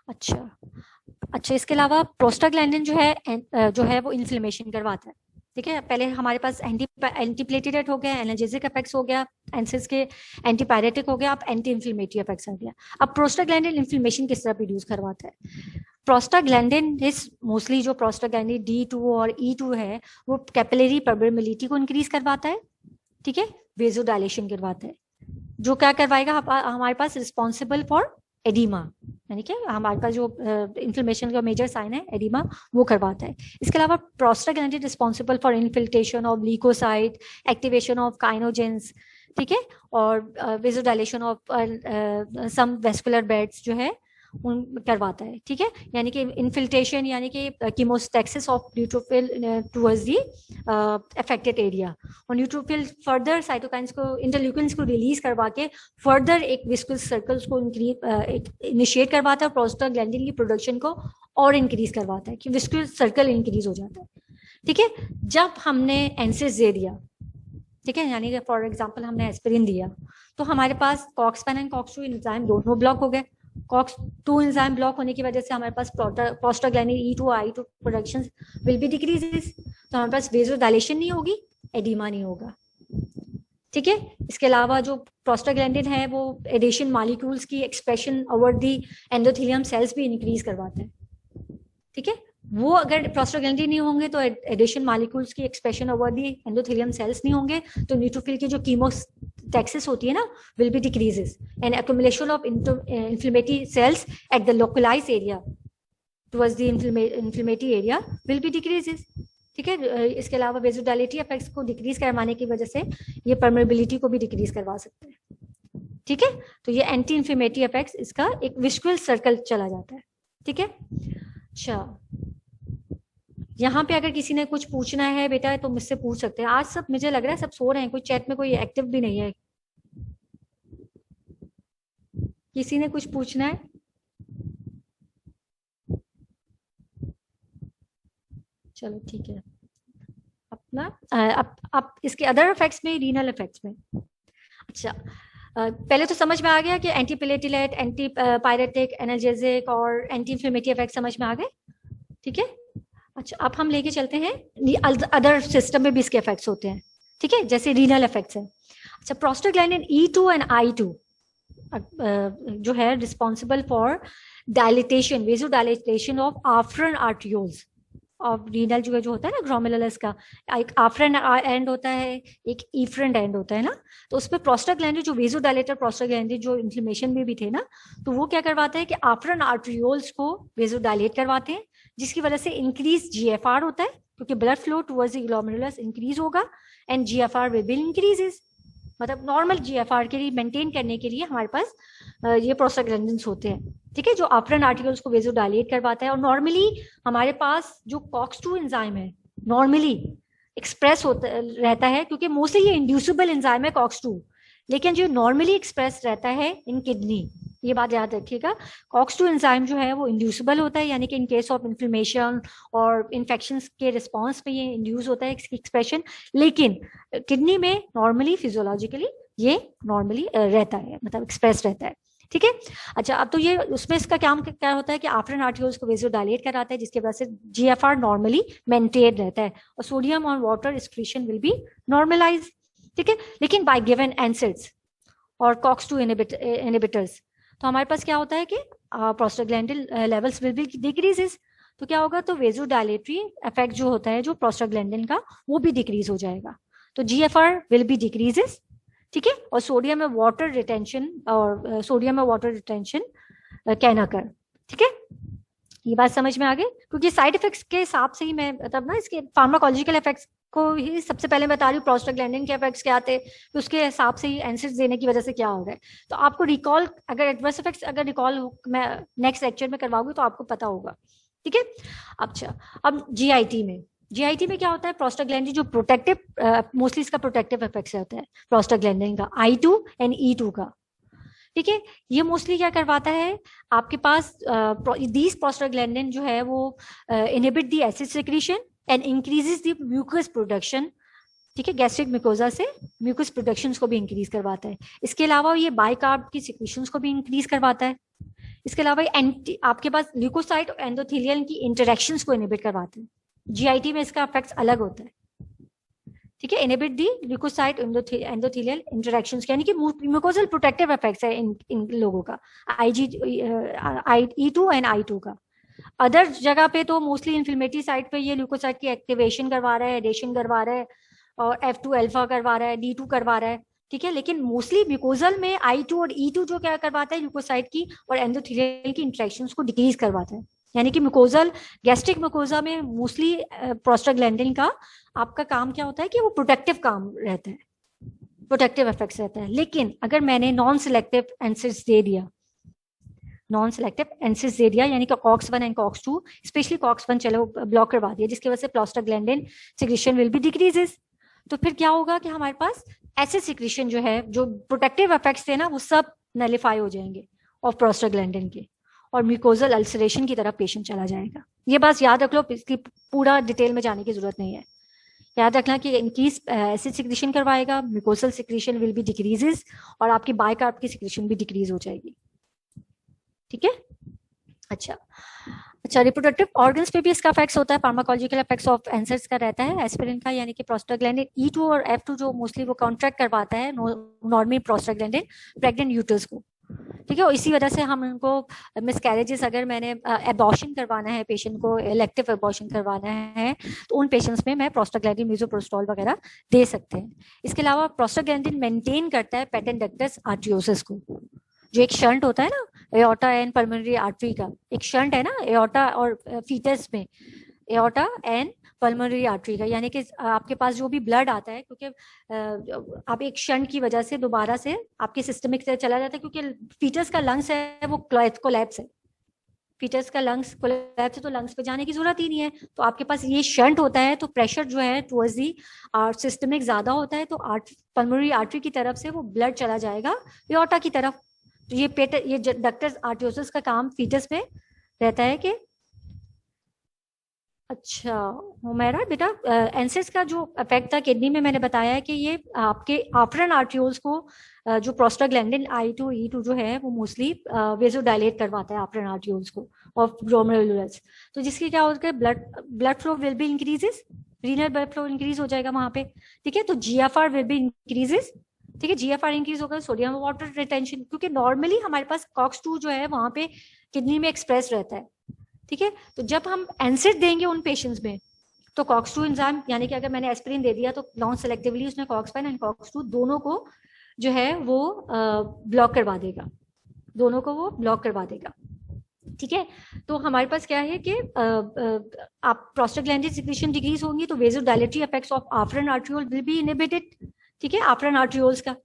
Speaker 1: अच्छा, इसके अलावा प्रोस्टाग्लैंडिन जो है वो इन्फ्लेमेशन करवाता है। ठीक है, पहले हमारे पास एंटीप्लेटेलेट हो गया, एनाल्जेसिक इफेक्ट्स हो गया, एंसिस के एंटीपायरेटिक हो गया, अब एंटी इन्फ्लेमेटरी इफेक्ट्स आ गया। अब प्रोस्टाग्लैंडिन इन्फ्लेमेशन किस तरह प्रोड्यूस करवाता है? प्रोस्टाग्लैंडिन इज मोस्टली जो प्रोस्टाग्लैंडिन D2 और E2 है, वो कैपिलरी परमेबिलिटी को इंक्रीज करवाता है, ठीक है, वेजोडाइलेशन करवाता है, जो क्या करवाएगा हमारे पास रिस्पॉन्सिबल फॉर एडिमा, यानी कि हमारे पास जो इन्फ्लेमेशन का मेजर साइन है एडिमा, वो करवाता है। इसके अलावा prostaglandin responsible for infiltration of leucocyte, activation of kinogens, ठीक है, और vasodilation of some vascular beds जो है उन करवाता है। ठीक है, यानी कि इन्फिल्ट्रेशन, यानी कि chemotaxis of neutrophil towards the affected area, और न्यूट्रोफिल फर्दर साइटोकाइंस को, इंटरल्यूकिन्स को रिलीज करवा के फर्दर एक विस्कस सर्कल्स को इनिशिएट करवाता है, प्रोस्टाग्लैंडिन की प्रोडक्शन को और इंक्रीज करवाता है कि विस्कस सर्कल इंक्रीज हो जाता है। ठीक है, जब हमने एंसिस दे दिया, ठीक है, यानी कि फॉर एग्जांपल हमने एस्पिरिन दिया, तो हमारे पास कॉक्स 1 एंड कॉक्स 2 एंजाइम दोनों ब्लॉक हो गए। कॉक्स 2 एंजाइम ब्लॉक होने की वजह से हमारे पास prostaglandin E2 I2 production will be decreases, तो हमारे पास वेजोडाइलेशन नहीं होगी, एडिमा नहीं होगा। ठीक है, इसके अलावा जो प्रोस्टाग्लैंडिन है वो एडिशन मॉलिक्यूल्स की expression over the endothelium cells भी इंक्रीज करवाता है। ठीक है, वो अगर प्रोस्टाग्लैंडिन नहीं होंगे तो एडिशन मॉलिक्यूल्स की expression over the endothelium cells नहीं होंगे, तो न्यूट्रोफिल की जो कीमोस्टैक्सिस होती है ना, will be decreases, and accumulation of inflammatory cells at the localised area towards the inflammatory area will be decreases. ठीक है, इसके अलावा वेजोडाइलिटी इफेक्ट्स को डिक्रीज करवाने की वजह से ये परमेबिलिटी को भी डिक्रीज करवा सकते हैं। ठीक है, तो ये एंटी इन्फ्लेमेटरी इफेक्ट्स, इसका एक विजुअल सर्कल चला जाता है। ठीक है, अच्छा, यहाँ पे अगर किसी ने कुछ पूछना है बेटा तो मुझसे पूछ सकते हैं। आज सब मुझे लग रहा है सब सो रहे हैं, कोई चैट में कोई एक्टिव भी नहीं है। किसी ने कुछ पूछना है? चलो ठीक है, अपना अब इसके अदर इफेक्ट्स में, रीनल इफेक्ट्स में, अच्छा, पहले तो समझ में आ गया कि एंटीप्लेटेलेट, एंटी पायरेटिक, एनाल्जेसिक और एंटी इन्फ्लेमेटरी इफेक्ट समझ में आ गए। ठीक है, अच्छा, अब हम लेके चलते हैं अदर सिस्टम में भी इसके इफेक्ट्स होते हैं। ठीक है, जैसे रीनल इफेक्ट्स है। अच्छा, प्रोस्टाग्लैंडिन E2 एंड I2 जो है responsible for dilatation, vasodilation of afferent arterioles of renal, जो होता है ना ग्लोमेरुलस का, एक आफ्रन एंड होता है, एक इफ्रंट एंड होता है ना, तो उसमें प्रोस्टाग्लैंडिन जो वेजोडाइलेटर प्रोस्टाग्लैंडिन जो इन्फ्लेमेशन में भी थे ना, तो वो क्या करवाते हैं कि आफ्रन आर्टियोल्स को वेजोडाइलेट करवाते हैं, जिसकी वजह से इंक्रीज GFR होता है, क्योंकि blood flow towards the glomerulus increase होगा, एंड GFR विल इंक्रीजेस, मतलब नॉर्मल GFR के लिए मेंटेन करने के लिए हमारे पास ये प्रोस्टाग्लैंडिन्स होते हैं। ठीक है, जो आफ्रन आर्टिकल्स को वेजोडाइलेट करवाता है, और नॉर्मली हमारे पास जो COX-2 एंजाइम है नॉर्मली एक्सप्रेस होता रहता है, क्योंकि मोस्टली ये इंड्यूसिबल एंजाइम है COX-2, लेकिन जो नॉर्मली एक्सप्रेस रहता है इन किडनी, ये बात याद रखिएगा, COX-2 एंजाइम जो है वो इंड्यूसिबल होता है, यानी कि इन केस ऑफ इन्फ्लेमेशन और इन्फेक्शंस के रिस्पॉन्स पे ये इंड्यूस होता है इसकी एक्सप्रेशन, लेकिन किडनी में नॉर्मली फिजियोलॉजिकली ये नॉर्मली रहता है, मतलब एक्सप्रेस रहता है। ठीक है। अच्छा, अब तो ये उसमें इसका क्या होता है कि आफ्रिन आर्टियोल्स को वेजोडाइलेट कराता है, जिसकी वजह से जीएफआर नॉर्मली मेंटेन रहता है और सोडियम और water excretion will be normalise. ठीक है, लेकिन बाय गिवन एनसिड्स और कॉक्स 2 इनहिबिटर्स तो हमारे पास क्या होता है कि prostaglandin levels will be decreases. तो क्या होगा, तो वेजोडाइलेटरी इफेक्ट जो होता है जो प्रोस्टाग्लैंडिन का, वो भी डिक्रीज हो जाएगा। तो जीएफआर विल बी डिक्रीजेस। ठीक है, और सोडियम में वाटर रिटेंशन और सोडियम में वाटर रिटेंशन कैन अकर। ठीक है, ये बात समझ में आ गई, क्योंकि साइड इफेक्ट्स के हिसाब से ही मैं मतलब ना इसके फार्माकोलॉजिकल इफेक्ट्स को ही सबसे पहले बता रही हूँ, प्रोस्टाग्लैंडिन के इफेक्ट्स क्या थे, तो उसके हिसाब से ही एंसिड्स देने की वजह से क्या हो रहा है। तो आपको रिकॉल, अगर एडवर्स इफेक्ट्स अगर रिकॉल मैं नेक्स्ट लेक्चर में करवाऊंगी तो आपको पता होगा। ठीक है, अच्छा, अब जीआईटी में क्या होता है, प्रोस्टाग्लैंडिन जो प्रोटेक्टिव, मोस्टली इसका प्रोटेक्टिव इफेक्ट होता है प्रोस्टाग्लैंडिन का I2 एंड E2 का। ठीक है, ये मोस्टली क्या करवाता है आपके पास, दीज प्रोस्टाग्लैंडिन जो है वो inhibit the acid secretion and increases the mucus production. ठीक है, गैस्ट्रिक म्यूकोजा से म्यूकस प्रोडक्शन को भी इंक्रीज करवाता है। इसके अलावा ये बाइकार्ब की सिक्रीशन को भी इंक्रीज करवाता है। इसके अलावा एंटी आपके पास ल्यूकोसाइट और एंडोथेलियल की इंटरेक्शंस को इनहिबिट करवाते हैं। जीआईटी में इसका इफेक्ट अलग होता है। ठीक है, इनहिबिट दी ल्यूकोसाइट एंडोथेलियल इंटरेक्शंस, यानी कि म्यूकोजल प्रोटेक्टिव इफेक्ट्स है इन लोगों का, E2 एंड I2 का। अदर जगह पे तो मोस्टली इन्फ्लेमेटरी साइट पे ये ल्यूकोसाइट की एक्टिवेशन करवा रहा है, एडेशन करवा रहा है, और F2 अल्फा करवा रहा है, D2 करवा रहा है। ठीक है, लेकिन मोस्टली म्यूकोजल में I2 और E2 जो क्या करवाता है, ल्यूकोसाइट की और एंडोथेलियल की इंटरेक्शंस को डिक्रीज करवाता है। यानी कि म्यूकोजल गैस्ट्रिक म्यूकोजा में मोस्टली प्रोस्टाग्लैंडिन का आपका काम क्या होता है कि वो प्रोटेक्टिव काम रहता है, प्रोटेक्टिव इफेक्ट्स रहता है। लेकिन अगर मैंने नॉन सिलेक्टिव एंसिड्स दे दिया, यानी कि COX-1 and COX-2, specially COX-1 चलो ब्लॉक करवा दिया, जिसकी वजह से prostaglandin secretion will be decreases. तो फिर क्या होगा कि हमारे पास एसिड सिक्रीशन जो है, जो प्रोटेक्टिव इफेक्ट्स थे ना, वो सब नलिफाई हो जाएंगे ऑफ प्रोस्टाग्लैंडिन के, और म्यूकोजल अल्सरेशन की तरफ पेशेंट चला जाएगा। ये बस याद रख लो, इसकी पूरा डिटेल में जाने की जरूरत नहीं है। याद रखना कि इंक्रीज एसिड सिक्रीशन करवाएगा, mucosal secretion will be decreases, और आपकी बाइकार्ब की सिक्रीशन भी डिक्रीज हो जाएगी। ठीक है, अच्छा, रिप्रोडक्टिव ऑर्गन्स पे भी इसका इफेक्ट्स होता है, फार्माकोलॉजिकल इफेक्ट्स ऑफ एंसिड्स का रहता है एस्पिरिन का, यानी कि प्रोस्टाग्लैंडिन E2 और F2 जो मोस्टली वो कॉन्ट्रैक्ट करवाता है नॉर्मल प्रोस्टाग्लैंडिन प्रेग्नेंट यूटर्स को। ठीक है, और इसी वजह से हम उनको मिसकैरेजेस, अगर मैंने एबॉर्शन करवाना है पेशेंट को, इलेक्टिव एबॉर्शन करवाना है, तो उन पेशेंट्स में मैं प्रोस्टाग्लैंडिन मिसोप्रोस्टॉल वगैरह दे सकते हैं। इसके अलावा प्रोस्टाग्लैंडिन मेंटेन करता है पेटेंट डक्टस आर्टियोसिस को, जो एक शंट होता है ना एओर्टा एंड पल्मोनरी आर्टरी का, एक शंट है ना एओर्टा और फीटस में, एओर्टा एंड पल्मोनरी आर्टरी का, यानी कि आपके पास जो भी ब्लड आता है, क्योंकि आप एक शंट की वजह से दोबारा से आपके सिस्टमिक से चला जाता है, क्योंकि फीटस का लंग्स है वो कोलैप्स है, फीटस का लंग्स कोलैप्स है, तो लंग्स पे जाने की जरूरत ही नहीं है। तो आपके पास ये शंट होता है, तो प्रेशर जो है टुवर्ड्स दी सिस्टमिक ज्यादा होता है, तो पल्मोनरी आर्टरी की तरफ से वो ब्लड चला जाएगा एओर्टा की तरफ। तो ये डक्टस आर्टियोसिस का काम फीटस में रहता है कि, अच्छा हुमैरा बेटा, एंसिड्स का जो इफेक्ट था किडनी में, मैंने बताया है कि ये आपके आफ्रन आर्टियोल्स को, जो प्रोस्टाग्लैंडिन I2 E2 जो है वो मोस्टली वेजोडाइलेट करवाता है आफ्रन आर्टियोल्स को ऑफ ग्लोमेरुलस। तो जिसकी क्या होता है, blood flow will be increases, renal blood flow increase हो जाएगा वहां पे। ठीक है, तो GFR विल बी इंक्रीजेस। ठीक है, GFR इंक्रीज होगा, सोडियम वाटर रिटेंशन, क्योंकि नॉर्मली हमारे पास COX-2 जो है वहां पे किडनी में एक्सप्रेस रहता है। ठीक है, तो जब हम एंसिड देंगे उन पेशेंट्स में, तो COX-2 एंजाइम, यानी कि अगर मैंने एस्पिरिन दे दिया तो नॉन सेलेक्टिवली उसने COX-1 एंड COX-2 दोनों को जो है वो ब्लॉक करवा देगा, दोनों को वो ब्लॉक करवा देगा। ठीक है, तो हमारे पास क्या है कि आप प्रोस्टाग्लैंडिन सिक्रीशन डिक्रीज होंगी, तो vasodilatory effects of afferent arteriole will be inhibited. ठीक है, आफ्रन आर्ट्रियोल्स का।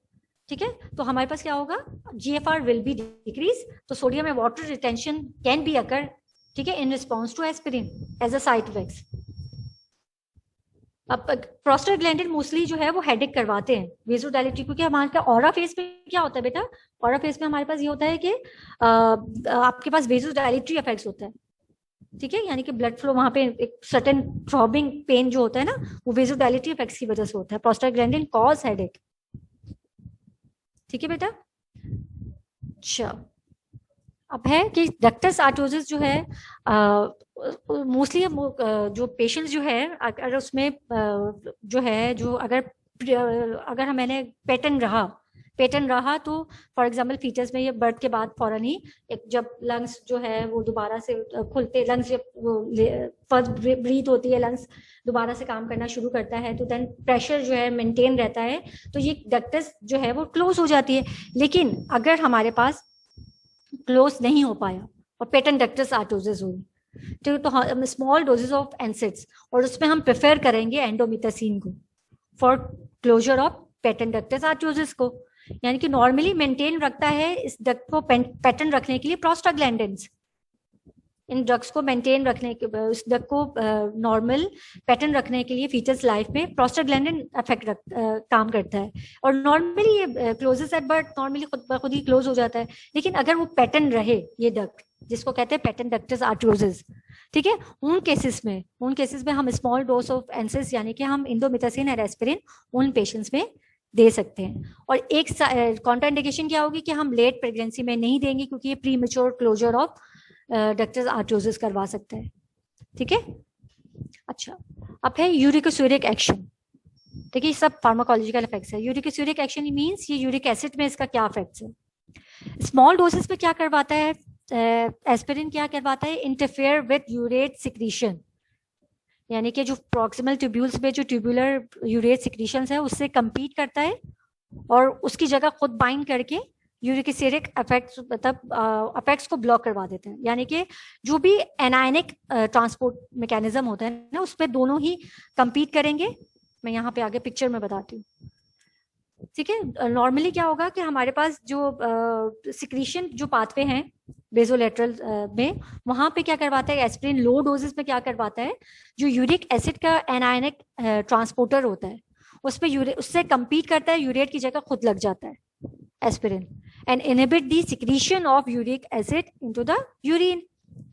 Speaker 1: ठीक है, तो हमारे पास क्या होगा, GFR विल बी डिक्रीज, तो sodium and water retention can be occur. ठीक है, in response to aspirin as a side effects. अब प्रोस्टाग्लैंडिन मोस्टली जो है वो हेडेक करवाते हैं, वेजोडाइलेटरी, क्योंकि हमारे का ऑरा फेज में क्या होता है बेटा, ऑरा फेज में हमारे पास ये होता है कि आपके पास वेजोडाइलेटरी इफेक्ट्स होता है। ठीक है, यानी कि ब्लड फ्लो वहां पे एक सर्टेन थ्रॉबिंग पेन जो होता है ना, वो वेजोडाइलेटरी इफेक्ट्स की वजह से होता है। Prostaglandin cause headache. ठीक है बेटा, अच्छा, अब है कि डक्टस आर्टरोसिस जो है मोस्टली जो पेशेंट्स जो है अगर उसमें जो है जो अगर मैंने पैटर्न रहा तो फॉर एग्जांपल फीचर्स में ये बर्थ के बाद फौरन ही एक जब लंग्स जो है वो दोबारा से खुलते, लंग्स जब फर्स्ट ब्रीथ होती है, लंग्स दोबारा से काम करना शुरू करता है तो देन प्रेशर जो है मेंटेन रहता है, तो ये डक्टस जो है वो क्लोज हो जाती है। लेकिन अगर हमारे पास क्लोज नहीं हो पाया और पेटेंट डक्टस आर्टरोसिस हुई तो स्मॉल डोजेस ऑफ एनसिड्स, और उसमें हम प्रेफर करेंगे एंडोमिथासिन को for closure of patent ductus arteriosus को। यानी कि नॉर्मली मेंटेन रखता है इस डक्ट को पैटर्न रखने के लिए प्रोस्टाग्लैंडिन्स। इन ड्रग्स को मेंटेन रखने के, उस ड्रग को नॉर्मल पैटर्न रखने के लिए फीचर्स लाइफ में प्रोस्टाग्लैंडिन इफेक्ट काम करता है। और नॉर्मली ये क्लोजेस एट बर्थ नॉर्मली खुद ही क्लोज हो जाता है। लेकिन अगर वो पैटर्न रहे, ये डक्ट जिसको कहते हैं पेटेंट डक्टस आर्टरोसिस, ठीक है, उन केसेस में हम स्मॉल डोज ऑफ एनसिस यानी कि हम इंडोमिथासिन और एस्पिरिन उन पेशेंट्स में दे सकते हैं। और एक कॉन्ट्राइंडिकेशन क्या होगी कि हम लेट प्रेगनेंसी में नहीं देंगे क्योंकि ये premature closure of ductus arteriosus करवा सकता है। ठीक है, अच्छा अब है यूरिकोसूरिक एक्शन। देखिए सब फार्माकोलॉजिकल इफेक्ट्स है। यूरिकोसूरिक एक्शन मींस ये यूरिक एसिड में इसका क्या इफेक्ट्स है। स्मॉल डोसेस पे क्या करवाता है एस्पिरिन, क्या करवाता है, इंटरफेयर विद यूरेट सिक्रीशन, यानी कि जो प्रॉक्सिमल ट्यूब्यूल्स में जो ट्यूबुलर यूरेट सिक्रीशंस है उससे कंपीट करता है और उसकी जगह खुद बाइंड करके यूरिक एसिडिक इफेक्ट्स मतलब इफेक्ट्स को ब्लॉक करवा देते हैं। यानी कि जो भी एनायनिक ट्रांसपोर्ट मैकेनिज्म होता है ना उसमें दोनों ही कंपीट करेंगे। मैं यहाँ पे आगे पिक्चर में बताती हूँ। ठीक है, नॉर्मली क्या होगा कि हमारे पास जो सिक्रीशन जो पाथवे हैं बेजोलेटरल में, वहां पे क्या करवाता है एस्पिरिन लो डोजेस में क्या करवाता है, जो यूरिक एसिड का एनायनिक ट्रांसपोर्टर होता है उस पे उससे कंपीट करता है, यूरेट की जगह खुद लग जाता है aspirin and inhibit the secretion of uric acid into the urine.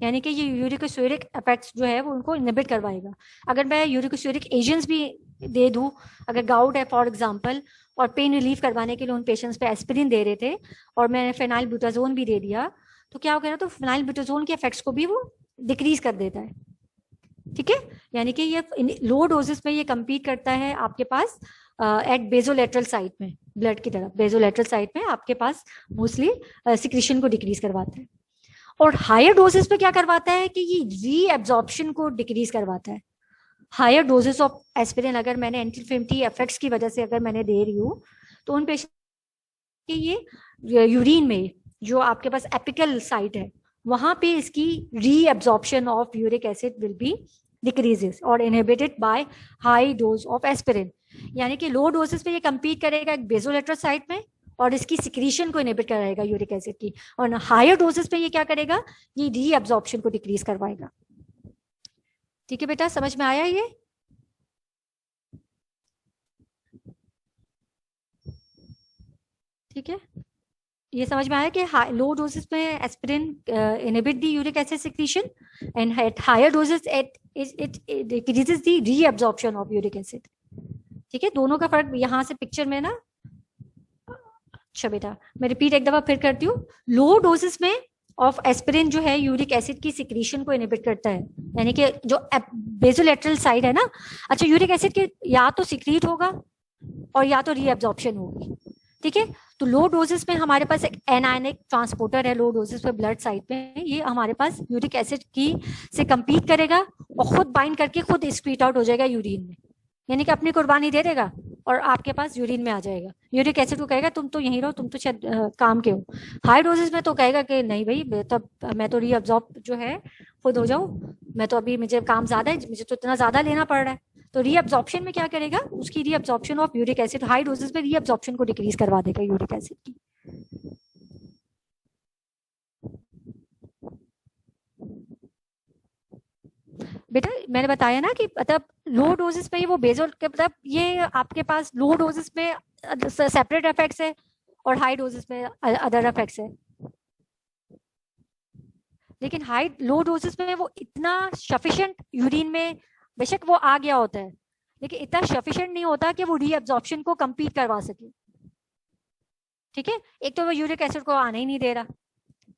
Speaker 1: यानी कि ये यूरिकोसूरिक इफेक्ट्स जो है वो उनको इनहिबिट करवाएगा। अगर मैं यूरिकोसूरिक एजेंट्स भी दे दूं, अगर गाउट है फॉर एग्जांपल और पेन रिलीफ करवाने के लिए उन पेशेंट्स पे एस्पिरिन दे रहे थे और मैंने फेनाइल ब्यूटाजोन भी दे दिया, तो क्या हो गया, तो फेनाइल ब्यूटाजोन के इफेक्ट्स को भी वो डिक्रीज कर देता है। ठीक है, यानी कि ये लो डोजेस में ये कंपीट करता है आपके पास एट बेजोलेटरल साइट में, ब्लड की तरफ बेजोलेटरल साइट में आपके पास मोस्टली सिक्रीशन को डिक्रीज करवाता है। और हायर डोजेस पे क्या करवाता है कि ये रीएब्जॉर्प्शन को डिक्रीज करवाता है। हायर डोजेस ऑफ एस्पिरिन अगर मैंने एंटी इन्फ्लेमेटरी इफेक्ट्स की वजह से अगर मैंने दे रही हूँ तो उन पेशेंट के ये यूरिन में जो आपके पास एपिकल साइट है वहां पे इसकी reabsorption of uric acid will be decreases और inhibited by high dose of aspirin. यानी कि लो डोजेस पे ये कंपीट करेगा एक बेजोलेटरल साइट में और इसकी सिक्रीशन को इनहिबिट कराएगा यूरिक एसिड की, और हायर डोजेस पे ये क्या करेगा, ये रीएब्जॉर्प्शन को डिक्रीज करवाएगा। ठीक है बेटा, समझ में आया ये? ठीक है, ये समझ में आया कि लो डोजेस में aspirin inhibit the uric acid secretion and at higher doses it decreases the reabsorption of uric acid. ठीक है, दोनों का फर्क यहाँ से पिक्चर में ना। अच्छा बेटा, मैं रिपीट एक दफा फिर करती हूँ। लो डोजेस में ऑफ एस्पिरिन जो है यूरिक एसिड की सिक्रीशन को इनहिबिट करता है, यानी कि जो बेजोलेटरल साइड है ना, अच्छा यूरिक एसिड के या तो सिक्रीट होगा और या तो रीएब्जॉर्प्शन होगी। ठीक है, तो लो डोजेस में हमारे पास एक एनायनिक ट्रांसपोर्टर है, लो डोजेस पे ब्लड साइड में, ये हमारे पास यूरिक एसिड की से कंपीट करेगा और खुद बाइंड करके खुद स्क्वीट आउट हो जाएगा यूरिन में, यानी कि अपनी कुर्बानी दे देगा और आपके पास यूरिन में आ जाएगा। यूरिक एसिड को कहेगा तुम तो यहीं रहो, तुम तो शायद काम के हो। हाई डोजेस में तो कहेगा कि नहीं भाई, तब मैं तो रीअब्जॉर्ब जो है खुद हो जाऊं, मैं तो अभी मुझे काम ज्यादा है, मुझे तो इतना ज्यादा लेना पड़ रहा है। तो रीअब्जॉर्प्शन में क्या करेगा, उसकी reabsorption of uric acid high doses में रीअब्जॉर्प्शन को डिक्रीज करवा देगा यूरिक एसिड की। बेटा मैंने बताया ना कि मतलब लो डोजेस में वो बेजोल के मतलब ये आपके पास लो डोजेस में सेपरेट इफेक्ट्स है और हाई डोजेस में अदर इफेक्ट्स है। लेकिन हाई लो डोजेस में वो इतना सफिशिएंट यूरिन में बेशक वो आ गया होता है, लेकिन इतना सफिशिएंट नहीं होता कि वो रीअब्जॉर्प्शन को कंपीट करवा सके। ठीक है, एक तो वो यूरिक एसिड को आने ही नहीं दे रहा,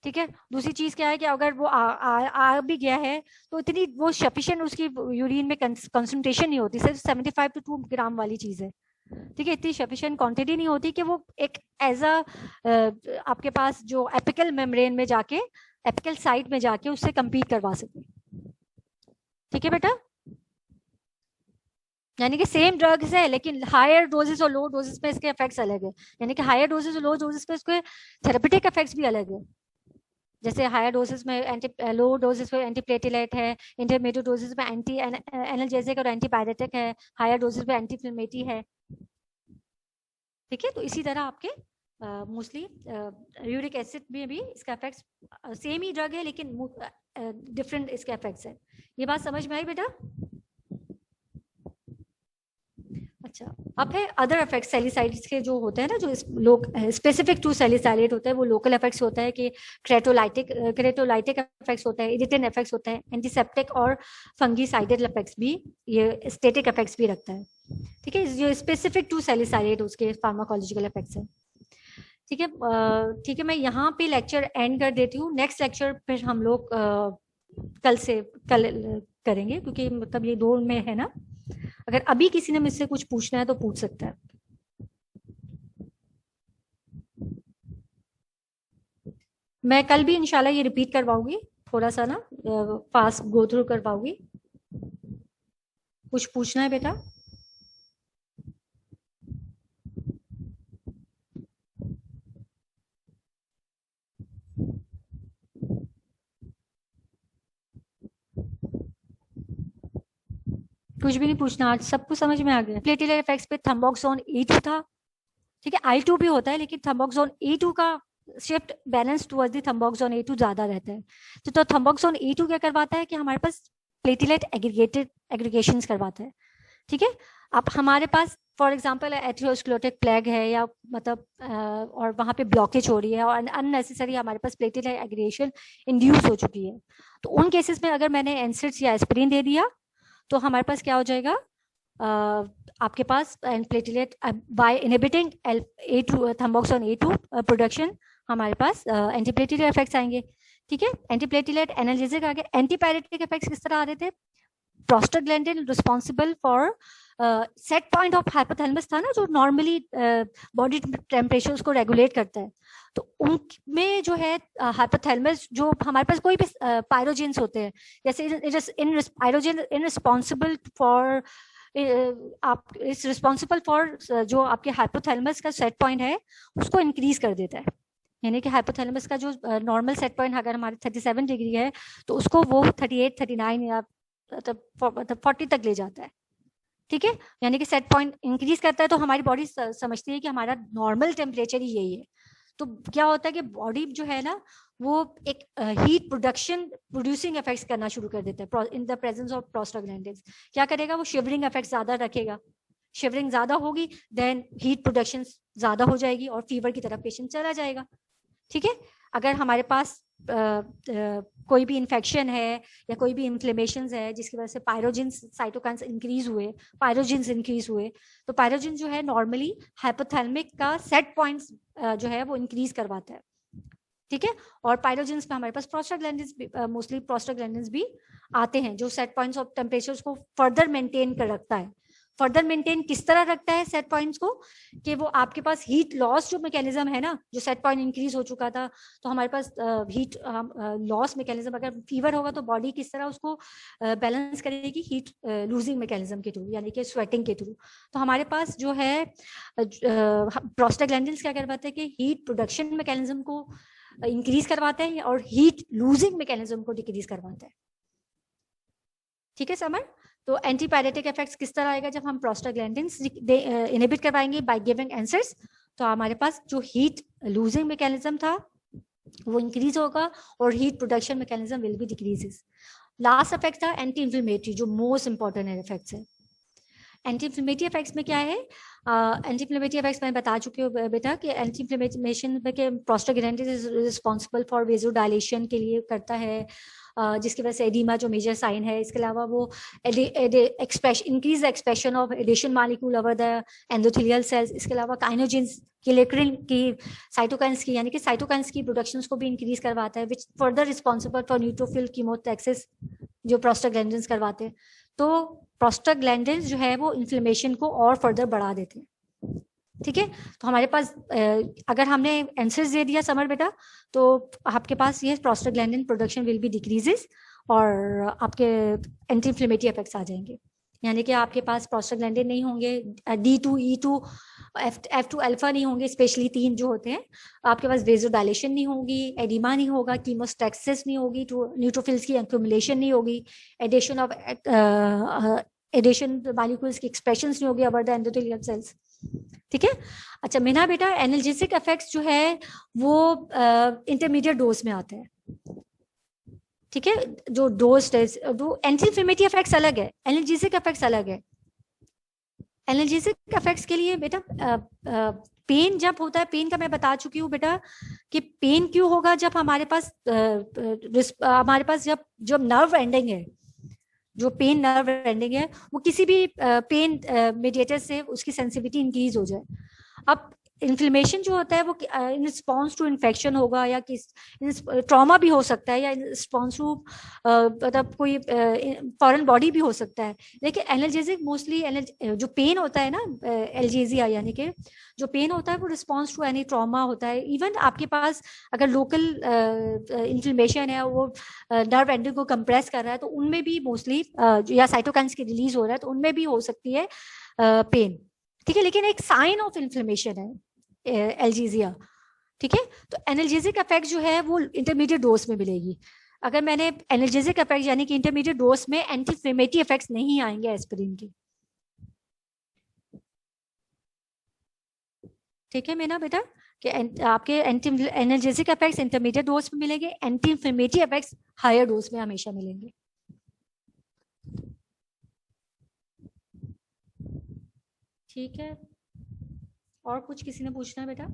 Speaker 1: ठीक है। दूसरी चीज क्या है कि अगर वो आ भी गया है तो इतनी वो सफिशिएंट उसकी यूरिन में कंसंट्रेशन नहीं होती, सिर्फ 75 to 2 ग्राम वाली चीज है। ठीक है, इतनी सफिशिएंट क्वांटिटी नहीं होती कि वो एक एज अ आपके पास जो एपिकल मेम्ब्रेन में जाके, एपिकल साइट में जाके उससे कंपीट करवा सके। ठीक है बेटा, यानी कि सेम ड्रग्स है लेकिन हायर डोजेस और लो डोजेस में इसके इफेक्ट्स अलग है। यानी कि हायर डोजेस और लो डोजेस पे इसके थेरेपेटिक इफेक्ट्स भी अलग है। जैसे हायर डोजेस में लो डोजेस में एंटीप्लेटिलेट है, इंटरमीडिएट डोजेस में एंटी एनाल्जेसिक और एंटीपायरेटिक है, हायर डोजेस में एंटी इन्फ्लेमेटरी है। ठीक है, तो इसी तरह आपके मोस्टली यूरिक एसिड में भी इसका इफेक्ट्स सेम ही ड्रग है लेकिन डिफरेंट इसके इफेक्ट्स है। ये बात समझ में आई बेटा? अच्छा, अब है अदर इफेक्ट्स सैलिसाइड्स के जो होते हैं ना, जो लोग स्पेसिफिक टू सैलिसाइलेट होता है, वो लोकल इफेक्ट्स होता है कि क्रेटोलाइटिक इफेक्ट्स होता है, इरिटेंट इफेक्ट्स होता है, एंटीसेप्टिक और फंगीसाइडल इफेक्ट्स भी, ये स्टेटिक इफेक्ट्स भी रखता है। ठीक है, जो स्पेसिफिक टू सैलिसाइलेट उसके फार्माकोलॉजिकल इफेक्ट्स है। ठीक है, ठीक है, मैं यहाँ पे लेक्चर एंड कर देती हूँ। नेक्स्ट लेक्चर फिर हम लोग कल करेंगे, क्योंकि मतलब ये 2 में है ना। अगर अभी किसी ने मुझसे कुछ पूछना है तो पूछ सकता है। मैं कल भी इंशाल्लाह ये रिपीट करवाऊंगी, थोड़ा सा ना फास्ट गो थ्रू करवाऊंगी। कुछ पूछना है बेटा? कुछ भी नहीं पूछना, आज सबको समझ में आ गया। प्लेटिलेट इफेक्ट्स पे थम्बोक्सोन E2 था। ठीक है, I2 भी होता है लेकिन थम्बोक्सोन E2 का shift balance towards the thromboxane A2 ज्यादा रहता है। तो थम्बोक्सोन E2 क्या करवाता है कि हमारे पास प्लेटिलेट एग्रीगेशंस करवाता है। ठीक है, अब हमारे पास फॉर एग्जांपल एथेरोस्क्लेरोटिक प्लेग है या मतलब और वहां पे ब्लॉकेज हो रही है और अननेसेसरी हमारे पास प्लेटिलेट एग्रीगेशन इंड्यूस हो चुकी है, तो उन केसेस में अगर मैंने एनसिड्स या एस्पिरिन दे दिया तो हमारे पास क्या हो जाएगा, आपके पास platelet by inhibiting A2 thromboxane A2 production हमारे पास एंटीप्लेटिलेट इफेक्ट्स आएंगे। ठीक है, एंटीप्लेटिलेट एनाल्जेसिक आगे, एंटीपायरेटिक इफेक्ट्स किस तरह आ रहे थे? Prostaglandin responsible for set point of hypothalamus था ना, जो नॉर्मली बॉडी टेम्परेचर को रेगुलेट करता है। तो उनमें जो है हाइपोथैलेमस, जो हमारे पास कोई भी पायरोजेंस होते हैं, जैसे पायरोजेन इन रिस्पॉन्सिबल फॉर आप इस रिस्पॉन्सिबल फॉर जो आपके हाइपोथैलेमस का सेट पॉइंट है उसको इंक्रीज कर देता है। यानी कि हाइपोथैलेमस का जो नॉर्मल सेट पॉइंट अगर हमारे 37 डिग्री है तो उसको वो 38, 39 या मतलब 40 तक ले जाता है। ठीक है, यानी कि सेट पॉइंट इंक्रीज करता है तो हमारी बॉडी समझती है कि हमारा नॉर्मल टेम्परेचर ही यही है। तो क्या होता है कि बॉडी जो है ना वो एक हीट प्रोड्यूसिंग इफेक्ट्स करना शुरू कर देता है इन द प्रेजेंस ऑफ प्रोस्टाग्लैंडिन्स। क्या करेगा वो? शिवरिंग इफेक्ट ज्यादा रखेगा। शिवरिंग ज्यादा होगी देन हीट प्रोडक्शन ज्यादा हो जाएगी और फीवर की तरफ पेशेंट चला जाएगा। ठीक है, अगर हमारे पास कोई भी इन्फेक्शन है या कोई भी इन्फ्लेमेशन है जिसकी वजह से पायरोजिन्स साइटोकाइन्स इंक्रीज हुए, तो पायरोजिन जो है नॉर्मली हाइपोथैलेमिक का सेट पॉइंट्स जो है वो इंक्रीज करवाता है। ठीक है, और पायरोजिन्स में हमारे पास प्रोस्टाग्लैंडिन्स मोस्टली प्रोस्टाग्लैंडिन्स भी आते हैं जो सेट पॉइंट्स ऑफ टेम्परेचर को फर्दर मेंटेन कर रखता है। फर्दर मेंटेन किस तरह रखता है सेट पॉइंट्स को? कि वो आपके पास हीट लॉस जो मैकेनिज्म है ना, जो सेट पॉइंट इंक्रीज हो चुका था, तो हमारे पास हीट लॉस मैकेनिज्म, अगर फीवर होगा तो बॉडी किस तरह उसको बैलेंस करेगी? हीट लूजिंग मैकेनिज्म के थ्रू, यानी कि स्वेटिंग के थ्रू। तो हमारे पास जो है प्रोस्टाग्लैंडिन्स क्या करवाते हैं कि हीट प्रोडक्शन मैकेनिज्म को इंक्रीज करवाते हैं और हीट लूजिंग मैकेनिज्म को डिक्रीज करवाते हैं। ठीक है समझ? तो एंटीपायरेटिक इफेक्ट्स किस तरह आएगा जब हम प्रोस्टाग्लैंडिन्स इनहिबिट करवाएंगे बाय गिविंग एंसर्स, तो हमारे पास जो हीट लूजिंग मैकेनिज्म था वो इंक्रीज होगा और heat production mechanism will be decreases. Last effect था एंटी इंफ्लेमेटरी, जो मोस्ट इंपॉर्टेंट इफेक्ट्स है। एंटी इंफ्लेमेटरी इफेक्ट्स में क्या है? एंटी इंफ्लेमेटरी इफेक्ट्स मैं बता चुकी हूँ बेटा कि एंटी इंफ्लेमेशन के prostaglandin is responsible for vasodilation के लिए करता है, जिसकी वजह से एडिमा जो मेजर साइन है। इसके अलावा वो increase expression of adhesion molecule over the endothelial cells. इसके अलावा काइनोजिन्स किलेक्रिन की साइटोकाइन्स की यानी कि साइटोकाइन्स की प्रोडक्शन को भी इंक्रीज करवाता है, which further responsible for neutrophil chemotaxis जो प्रोस्टाग्लैंडिन्स करवाते हैं। तो प्रोस्टाग्लैंडिन्स जो है वो इन्फ्लेमेशन को और फर्दर बढ़ा देते हैं। ठीक है, तो हमारे पास अगर हमने आंसर्स दे दिया समर बेटा, तो आपके पास ये prostaglandin production will be decreases और आपके एंटी इन्फ्लेमेटरी इफेक्ट्स आ जाएंगे। यानी कि आपके पास प्रोस्टाग्लैंडिन नहीं होंगे, D2 E2 F2 अल्फा नहीं होंगे, स्पेशली 3 जो होते हैं। आपके पास वेजोडाइलेशन नहीं होगी, एडिमा नहीं होगा, कीमोस्टैक्सिस नहीं होगी, न्यूट्रोफिल्स की एक्यूमुलेशन नहीं होगी, एडिशन ऑफ एडिशन मॉलिक्यूल्स की एक्सप्रेशंस नहीं होगी ओवर द एंडोथेलियल सेल्स। ठीक है। अच्छा मीना बेटा, एनाल्जेसिक इफेक्ट्स जो है वो इंटरमीडिएट डोज में आते हैं। ठीक है, जो डोज वो एंटी इन्फ्लेमेटरी इफेक्ट्स अलग है, एनाल्जेसिक इफेक्ट्स अलग है। एनाल्जेसिक इफेक्ट्स के लिए बेटा पेन जब होता है, पेन का मैं बता चुकी हूँ बेटा कि पेन क्यों होगा जब हमारे पास जब जब नर्व एंडिंग है, जो पेन नर्व एंडिंग है वो किसी भी पेन मीडिएटर से उसकी सेंसिटिविटी इंक्रीज हो जाए। अब इन्फ्लेमेशन जो होता है वो इन रिस्पॉन्स टू इन्फेक्शन होगा या किस ट्रॉमा भी हो सकता है, या इन रिस्पॉन्स टू मतलब कोई फॉरेन बॉडी भी हो सकता है। लेकिन एनाल्जेसिक मोस्टली जो पेन होता है ना, एल्जेजिया यानी कि जो पेन होता है वो रिस्पॉन्स टू एनी ट्रॉमा होता है। इवन आपके पास अगर लोकल इन्फ्लेमेशन है, वो नर्व एंडिंग को कंप्रेस कर रहा है, तो उनमें भी मोस्टली या साइटोकाइन्स की रिलीज हो रहा है, तो उनमें भी हो सकती है पेन। ठीक है, लेकिन एक साइन ऑफ इन्फ्लेमेशन है एल्जीजिया। ठीक है, तो एनाल्जेसिक इफेक्ट जो है वो इंटरमीडिएट डोज में मिलेगी। अगर मैंने एनाल्जेसिक इफेक्ट यानी कि इंटरमीडिएट डोज में एंटी इन्फ्लेमेटरी इफेक्ट्स नहीं आएंगे एस्पिरिन के। ठीक है मेरा बेटा, कि आपके anti analgesic effects intermediate dose में मिलेंगे, anti inflammatory effects higher dose में हमेशा मिलेंगे। ठीक है, और कुछ किसी ने पूछना है बेटा?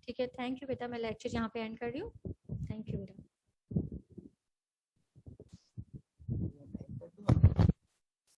Speaker 1: ठीक है, थैंक यू बेटा, मैं लेक्चर यहाँ पे एंड कर रही हूँ।